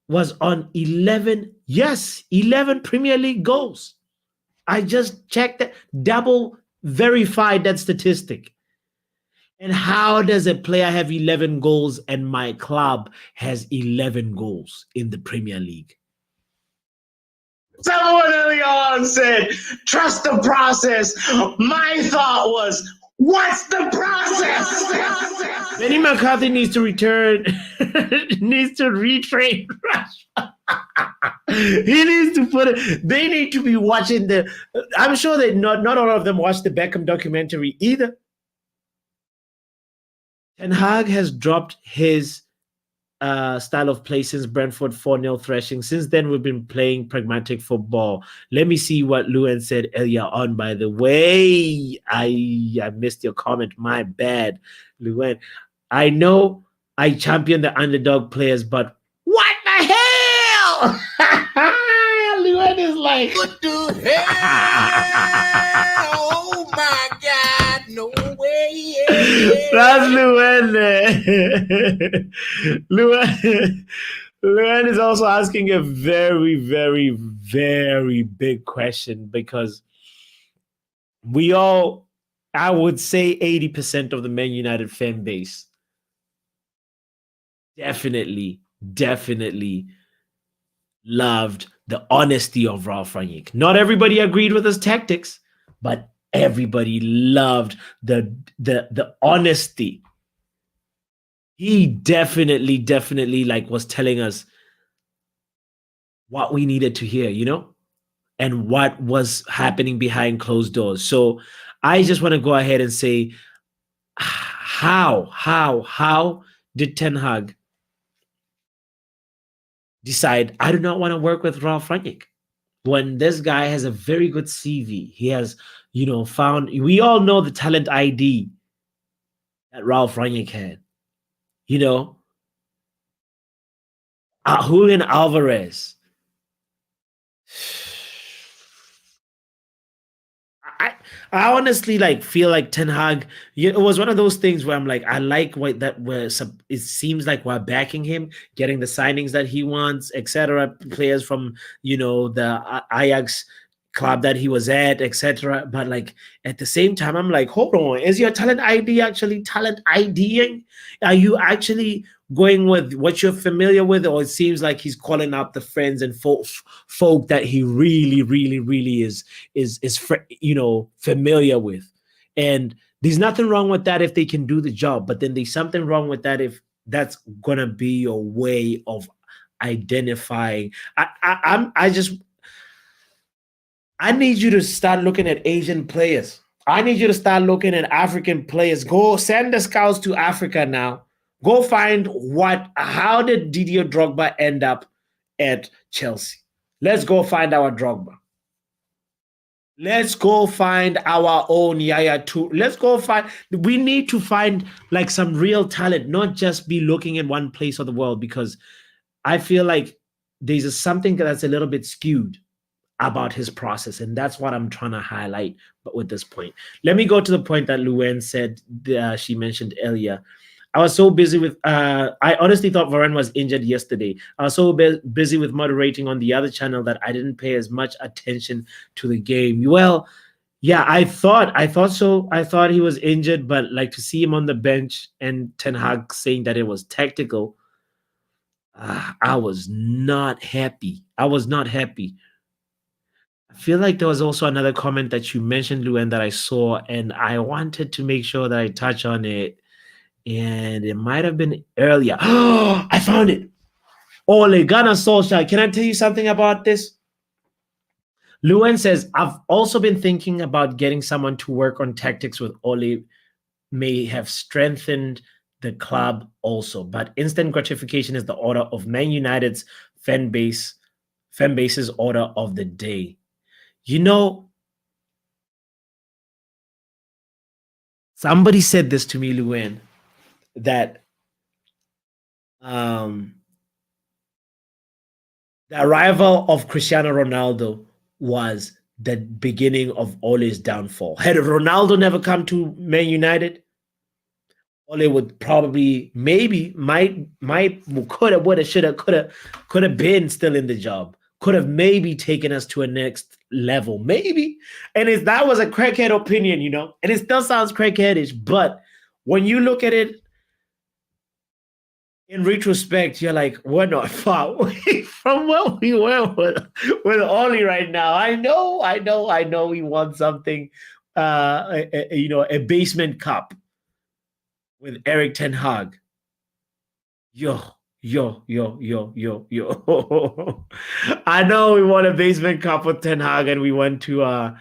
was on 11 Premier League goals. I just checked that, double verified that statistic. And how does a player have 11 goals and my club has 11 goals in the Premier League? Someone early on said, trust the process. My thought was, what's the process? Benny McCarthy needs to return, needs to retrain Rashford. He needs to put it, they need to be watching I'm sure that not all of them watched the Beckham documentary either. Ten Hag has dropped his style of play since Brentford 4-0 thrashing. Since then, we've been playing pragmatic football. Let me see what Luen said earlier on, by the way. I missed your comment. My bad, Luen. I know I champion the underdog players, but what the hell? Luen is like, What the hell? Oh my God, no way. That's Luen. Luen is also asking a very, very, very big question, because I would say 80% of the Man United fan base definitely loved the honesty of Ralf Rangnick. Not everybody agreed with his tactics, but everybody loved the honesty. He definitely like was telling us what we needed to hear, and what was happening behind closed doors. So I just want to go ahead and say, how did Ten Hag decide, I do not want to work with Ralf Rangnick, when this guy has a very good CV? He has, found, we all know the talent ID that Ralf Rangnick had, Julian Alvarez. I honestly like feel like Ten Hag. It was one of those things where I'm like, I like what that where it seems like we're backing him, getting the signings that he wants, etc. Players from the Ajax club that he was at, etc. But like at the same time, I'm like, hold on, is your talent ID actually talent IDing? Are you actually going with what you're familiar with, or it seems like he's calling out the friends and folk that he really, really, really is familiar with? And there's nothing wrong with that if they can do the job, but then there's something wrong with that if that's gonna be your way of identifying. I need you to start looking at Asian players. I need you to start looking at African players. Go send the scouts to Africa now. Go find how did Didier Drogba end up at Chelsea? Let's go find our Drogba. Let's go find our own Yaya too. We need to find like some real talent, not just be looking in one place of the world, because I feel like there's something that's a little bit skewed about his process, and that's what I'm trying to highlight. But with this point, let me go to the point that Luann said she mentioned earlier. I was so busy with I honestly thought Varane was injured yesterday. I was so busy with moderating on the other channel that I didn't pay as much attention to the game. Well, yeah, I thought so. I thought he was injured, but like to see him on the bench and Ten Hag saying that it was tactical, I was not happy. I feel like there was also another comment that you mentioned, Luan, that I saw, and I wanted to make sure that I touch on it. And it might have been earlier. Oh, I found it. Ole Gunnar Solskjaer. Can I tell you something about this? Luan says, I've also been thinking about getting someone to work on tactics with Ole. May have strengthened the club also, but instant gratification is the order of Man United's fan base's order of the day. Somebody said this to me, Luan, that the arrival of Cristiano Ronaldo was the beginning of Ole's downfall. Had Ronaldo never come to Man United, Ole would probably, maybe, could have, would have, should have, could have been still in the job. Could have maybe taken us to a next level, maybe. And that was a crackhead opinion, and it still sounds crackheadish. But when you look at it in retrospect, you're like, we're not far away from where we were with Ole right now. I know we won something, a basement cup with Erik Ten Hag. Yo. I know we won a basement cup with Ten Hag, and we went to a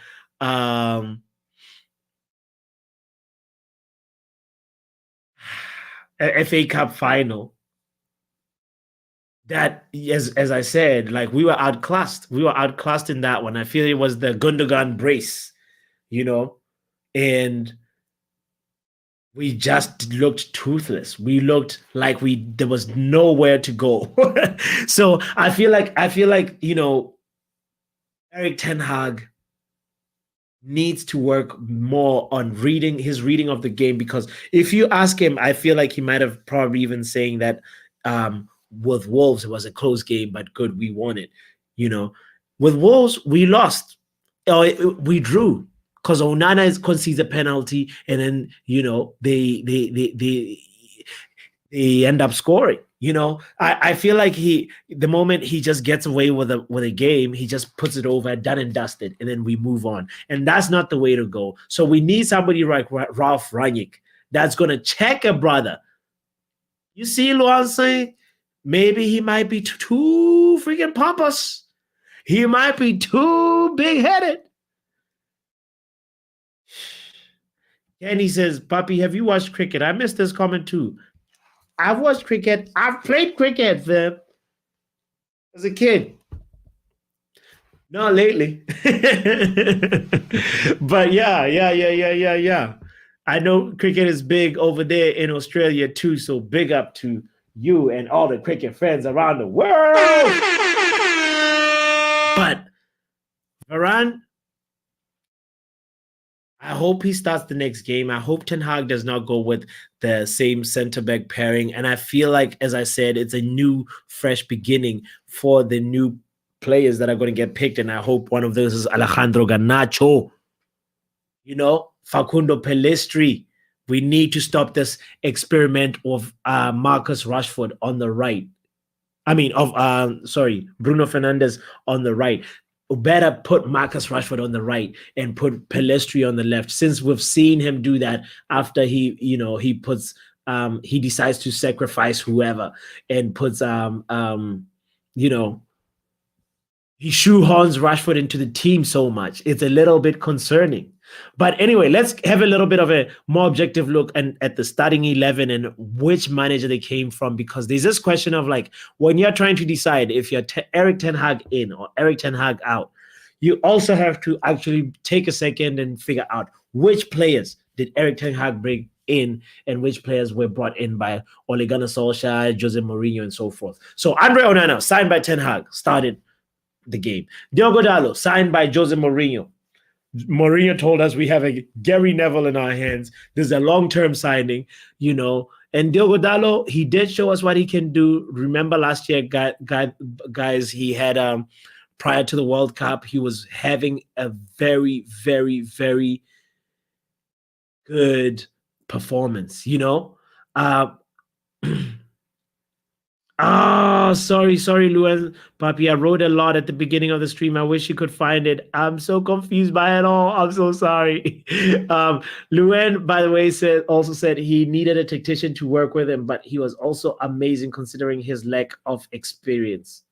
FA Cup final. That, as I said, like we were outclassed. We were outclassed in that one. I feel it was the Gundogan brace, and we just looked toothless. We looked like there was nowhere to go. So I feel like Erik Ten Hag needs to work more on his reading of the game, because if you ask him, I feel like he might have probably even saying that with Wolves it was a close game, but good, we won it. With Wolves we lost, we drew, because Onana concedes a penalty, and then they end up scoring. I feel like the moment he just gets away with a game, he just puts it over, done and dusted, and then we move on. And that's not the way to go. So we need somebody like Ralph Rangnick that's gonna check a brother. You see, Luan saying maybe he might be too freaking pompous. He might be too big-headed. Kenny says, Papi, have you watched cricket? I missed this comment too. I've watched cricket. I've played cricket, fam, as a kid. Not lately. But yeah. I know cricket is big over there in Australia too, so big up to you and all the cricket fans around the world. But Varane, I hope he starts the next game. I hope Ten Hag does not go with the same center back pairing. And I feel like, as I said, it's a new, fresh beginning for the new players that are going to get picked. And I hope one of those is Alejandro Garnacho, Facundo Pellistri. We need to stop this experiment of Marcus Rashford on the right. Bruno Fernandes on the right. Better put Marcus Rashford on the right and put Pellistri on the left, since we've seen him do that after he decides to sacrifice whoever and puts he shoehorns Rashford into the team so much. It's a little bit concerning. But anyway, let's have a little bit of a more objective look at the starting 11 and which manager they came from, because there's this question of like, when you're trying to decide if you're Erik Ten Hag in or Erik Ten Hag out, you also have to actually take a second and figure out which players did Erik Ten Hag bring in and which players were brought in by Ole Gunnar Solskjaer, Jose Mourinho, and so forth. So Andre Onana, signed by Ten Hag, started the game. Diogo Dalot, signed by Jose Mourinho. Mourinho told us we have a Gary Neville in our hands. This is a long-term signing, And Diogo Dalot, he did show us what he can do. Remember last year, guys, he had prior to the World Cup, he was having a very, very, very good performance. Sorry, Luan Papi. I wrote a lot at the beginning of the stream. I wish you could find it. I'm so confused by it all. I'm so sorry. Luan, by the way, also said he needed a tactician to work with him, but he was also amazing considering his lack of experience.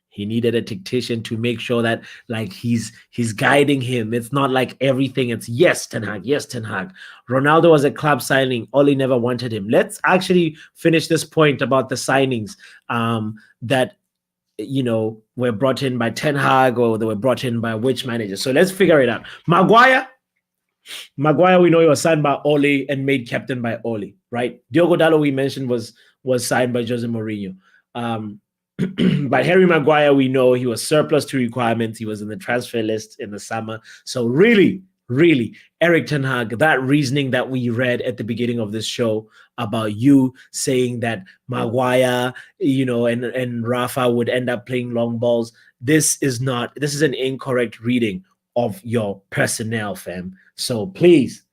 He needed a tactician to make sure that like he's guiding him. It's not like everything. It's yes, Ten Hag. Yes, Ten Hag. Ronaldo was a club signing. Ole never wanted him. Let's actually finish this point about the signings that were brought in by Ten Hag or they were brought in by which manager. So let's figure it out. Maguire, we know he was signed by Ole and made captain by Ole, right? Diogo Dalot, we mentioned, was signed by Jose Mourinho. But Harry Maguire, we know he was surplus to requirements. He was in the transfer list in the summer. So really, Erik Ten Hag, that reasoning that we read at the beginning of this show about you saying that Maguire, and Rafa would end up playing long balls. This is an incorrect reading of your personnel, fam. So please,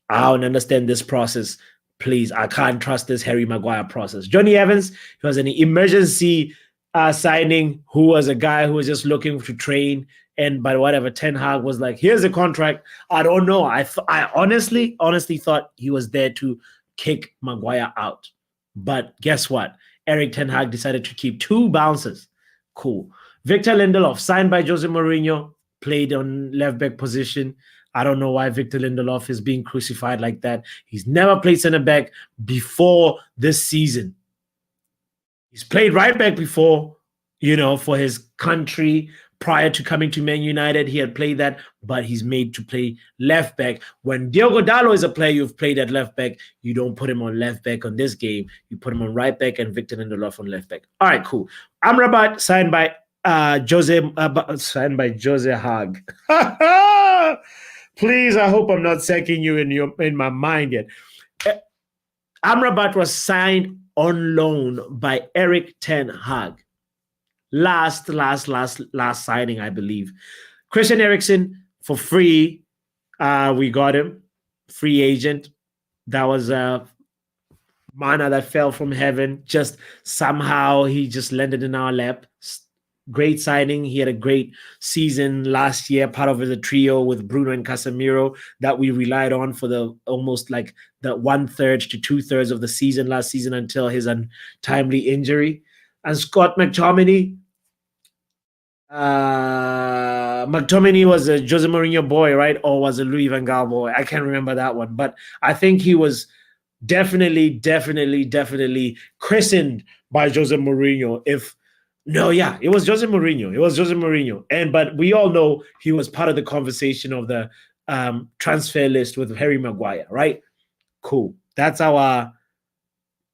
I don't understand this process. Please, I can't trust this Harry Maguire process. Johnny Evans, he was an emergency signing who was a guy who was just looking to train. And by whatever, Ten Hag was like, here's a contract. I don't know. I honestly thought he was there to kick Maguire out. But guess what? Erik Ten Hag decided to keep two bouncers. Cool. Victor Lindelof, signed by Jose Mourinho, played on left back position. I don't know why Victor Lindelof is being crucified like that. He's never played center back before this season. He's played right back before, for his country. Prior to coming to Man United, he had played that, but he's made to play left back. When Diogo Dalot is a player you've played at left back, you don't put him on left back on this game. You put him on right back and Victor Lindelof on left back. All right, cool. Amrabat signed by Jose Hag. Please, I hope I'm not sacking you in my mind yet. Amrabat was signed on loan by Erik Ten Hag. Last signing, I believe. Christian Eriksen for free. We got him. Free agent. That was a manna that fell from heaven. Just somehow he just landed in our lap. Great signing. He had a great season last year, part of the trio with Bruno and Casemiro that we relied on for the almost like the 1/3 to 2/3 of the season last season until his untimely injury. And Scott McTominay. McTominay was a Jose Mourinho boy, right? Or was a Louis van Gaal boy? I can't remember that one. But I think he was definitely christened by Jose Mourinho. It was Jose Mourinho. But we all know he was part of the conversation of the transfer list with Harry Maguire, right? Cool. That's our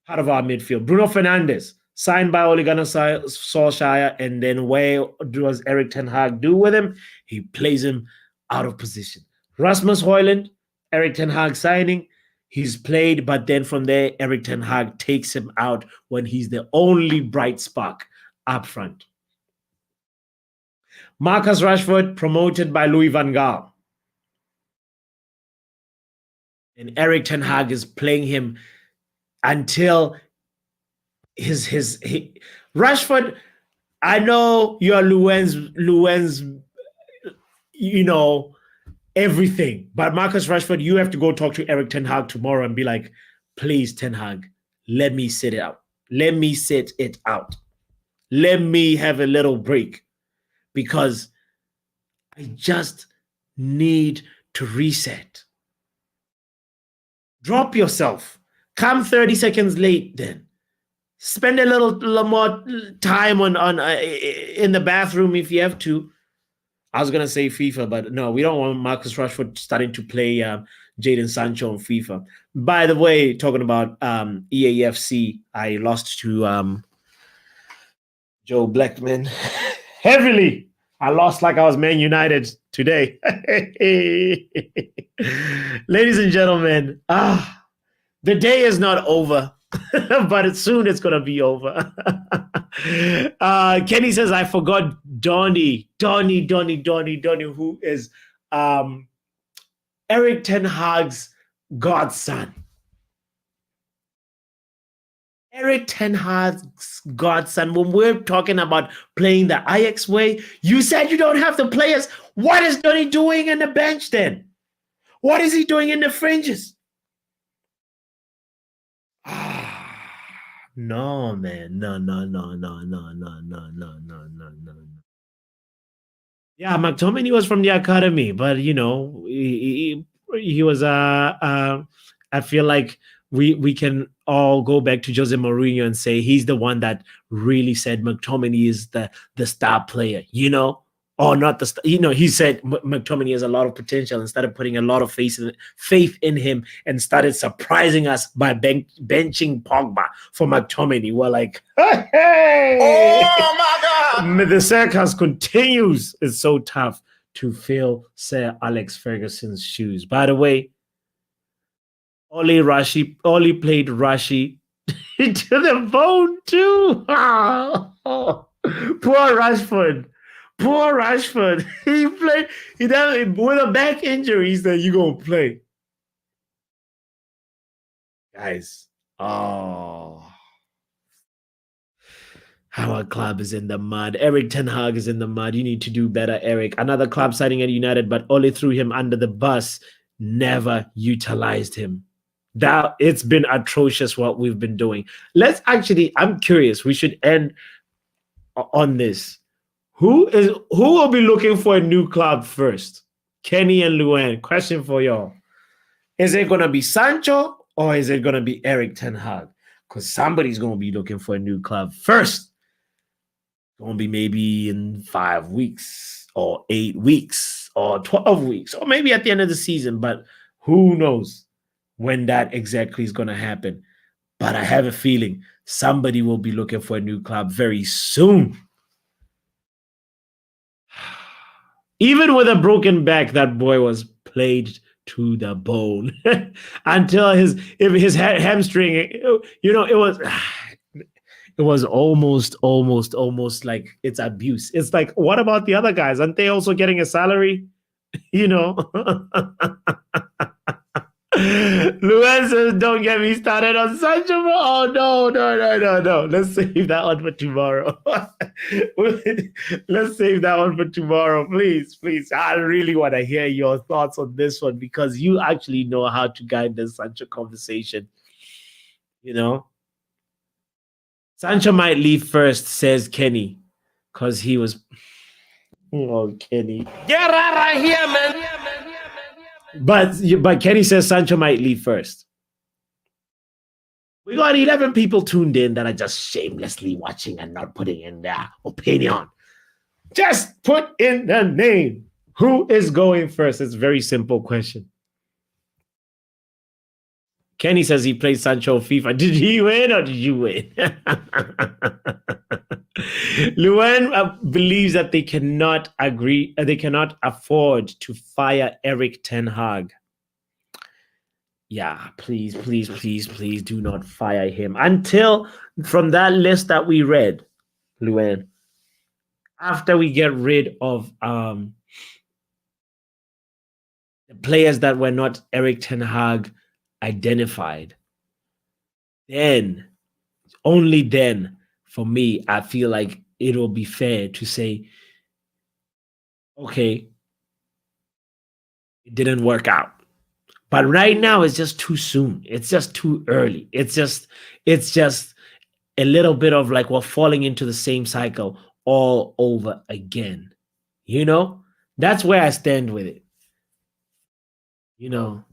part of our midfield. Bruno Fernandes, signed by Ole Gunnar Solskjaer, and then where does Erik Ten Hag do with him? He plays him out of position. Rasmus Højlund, Erik Ten Hag signing. He's played, but then from there, Erik Ten Hag takes him out when he's the only bright spark up front. Marcus Rashford promoted by Louis van Gaal. And Erik Ten Hag is playing him until Rashford. I know you're Luen's, everything. But Marcus Rashford, you have to go talk to Erik Ten Hag tomorrow and be like, please, Ten Hag, let me sit it out. Let me sit it out. Let me have a little break because I just need to reset. Drop yourself. Come 30 seconds late then. Spend a little more time on in the bathroom if you have to. I was gonna say FIFA, but no, we don't want Marcus Rashford starting to play Jadon Sancho on FIFA. By the way, talking about EAFC, I lost to Joe Blackman heavily. I lost like I was Man United today. Ladies and gentlemen, the day is not over, but soon it's gonna be over. Kenny says, I forgot Donny, who is Erik Ten Hag's godson. Erik Ten Hag's godson. When we're talking about playing the Ajax way, you said you don't have the players. What is Donny doing in the bench then? What is he doing in the fringes? No, man. No. Yeah, McTominay was from the academy, but he was I feel like we can all go back to Jose Mourinho and say he's the one that really said McTominay is the star player, or not the star. He said McTominay has a lot of potential and started putting a lot of faith in him and started surprising us by benching Pogba for McTominay. We're like, hey! Oh my God! The circus continues. It's so tough to fill Sir Alex Ferguson's shoes. By the way, Oli played Rashi to the bone too. Poor Rashford. He played. He done with a back injury. He said, "You gonna play, guys?" Oh, our club is in the mud. Erik Ten Hag is in the mud. You need to do better, Erik. Another club signing at United, but Oli threw him under the bus. Never utilized him. It's been atrocious what we've been doing. I'm curious. We should end on this. Who will be looking for a new club first? Kenny and Luan. Question for y'all. Is it going to be Sancho or is it going to be Erik Ten Hag? Because somebody's going to be looking for a new club first. It's going to be maybe in 5 weeks or 8 weeks or 12 weeks or maybe at the end of the season. But who knows when that exactly is going to happen. But I have a feeling somebody will be looking for a new club very soon. Even with a broken back, that boy was played to the bone until his hamstring, it was almost like it's abuse. It's like, what about the other guys? Aren't they also getting a salary? Luan says, don't get me started on Sancho. Oh, no. Let's save that one for tomorrow. Let's save that one for tomorrow. Please. I really want to hear your thoughts on this one because you actually know how to guide the Sancho conversation. Sancho might leave first, says Kenny, because he was... Oh, Kenny. Get out of here, man. But Kenny says Sancho might leave first. We got 11 people tuned in that are just shamelessly watching and not putting in their opinion. Just put in the name. Who is going first? It's a very simple question. Kenny says he played Sancho FIFA. Did he win or did you win? Luen believes that they cannot afford to fire Erik Ten Hag. Yeah, please, please, please, please do not fire him until from that list that we read, Luen. After we get rid of the players that were not Erik Ten Hag identified, then only then, for me, I feel like it'll be fair to say, okay, it didn't work out. But right now, it's just too soon. It's just too early. It's just a little bit of like we're falling into the same cycle all over again. You know, that's where I stand with it. You know,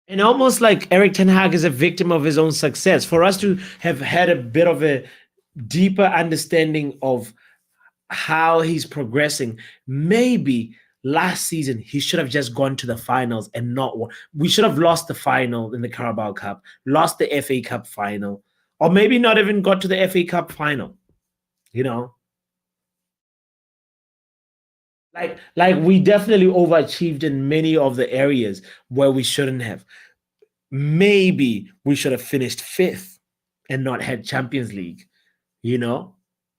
and almost like Erik Ten Hag is a victim of his own success. For us to have had a bit of a deeper understanding of how he's progressing, maybe last season he should have just gone to the finals and not won. We should have lost the final in the Carabao Cup, lost the FA Cup final, or maybe not even got to the FA Cup final. You know, like we definitely overachieved in many of the areas where we shouldn't have. Maybe we should have finished fifth and not had Champions League. You know,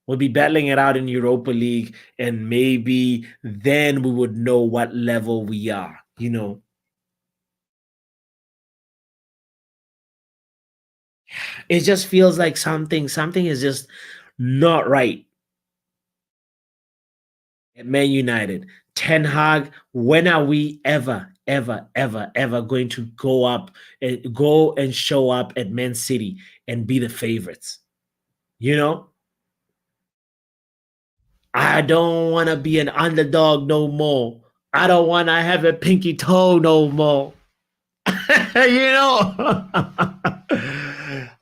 we'll be battling it out in Europa League, and maybe then we would know what level we are. You know, it just feels like something is just not right at Man United. Ten Hag, when are we ever going to go and show up at Man City and be the favorites? You know, I don't want to be an underdog no more. I don't want to have a pinky toe no more. You know.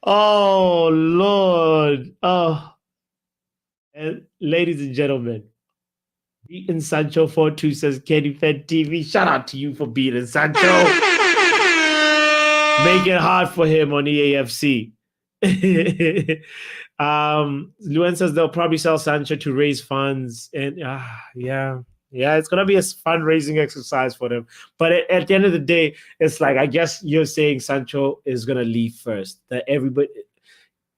Oh Lord. Oh, and ladies and gentlemen, beating Sancho 4-2 says Kenny Fed TV. Shout out to you for beating Sancho. Make it hard for him on EAFC. Luen says they'll probably sell Sancho to raise funds, and yeah, it's gonna be a fundraising exercise for them. But at the end of the day, it's like I guess you're saying Sancho is gonna leave first. That everybody,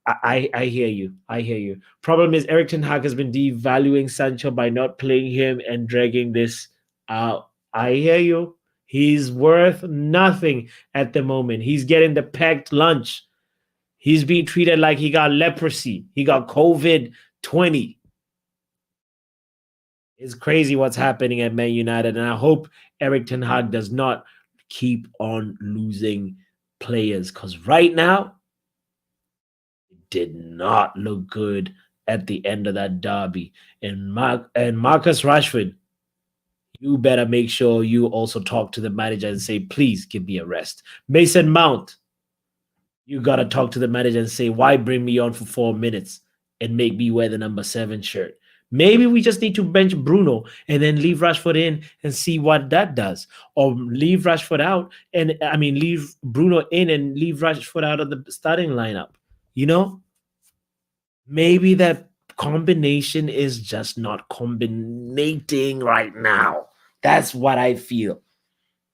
I hear you. I hear you. Problem is Erik Ten Hag has been devaluing Sancho by not playing him and dragging this out. I hear you. He's worth nothing at the moment. He's getting the packed lunch. He's being treated like he got leprosy. He got COVID-20. It's crazy what's happening at Man United. And I hope Erik Ten Hag does not keep on losing players. Because right now, it did not look good at the end of that derby. And Marcus Rashford, you better make sure you also talk to the manager and say, please give me a rest. Mason Mount, you got to talk to the manager and say, why bring me on for 4 minutes and make me wear the number 7 shirt? Maybe we just need to bench Bruno and then leave Rashford in and see what that does. Or leave Rashford out and leave Bruno in and leave Rashford out of the starting lineup. You know? Maybe that combination is just not combinating right now. That's what I feel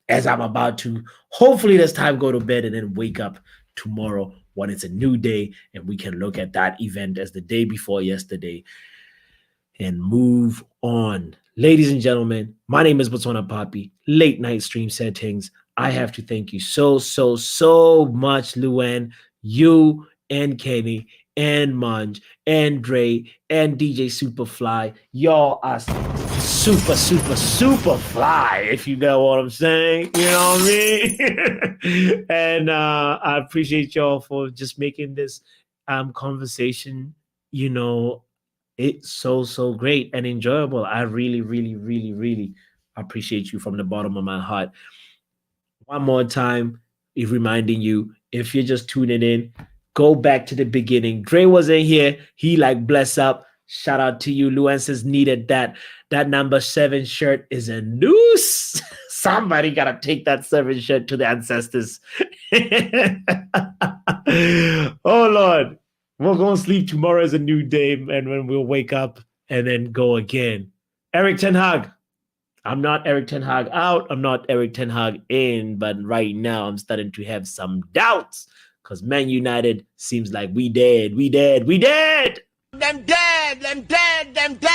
as I'm about to hopefully this time go to bed and then wake up tomorrow when it's a new day and we can look at that event as the day before yesterday and move on. Ladies and gentlemen, my name is Botswanapapi, late night stream settings. I have to thank you so much, Luen, you and Kenny and Munj and Dre and DJ Superfly. Y'all are super fly, if you know what I'm saying. You know what I mean? And I appreciate y'all for just making this conversation, it's so great and enjoyable. I really appreciate you from the bottom of my heart. One more time, reminding you, if you're just tuning in, go back to the beginning. Dre wasn't here. He bless up. Shout out to you. Luan says needed that. That number 7 shirt is a noose. Somebody gotta take that 7 shirt to the ancestors. Oh Lord, we're gonna sleep. Tomorrow is a new day, and when we'll wake up and then go again. Erik Ten Hag. I'm not Erik Ten Hag out. I'm not Erik Ten Hag in. But right now, I'm starting to have some doubts because Man United seems like we dead. We dead. We dead. Them dead, them dead, them dead.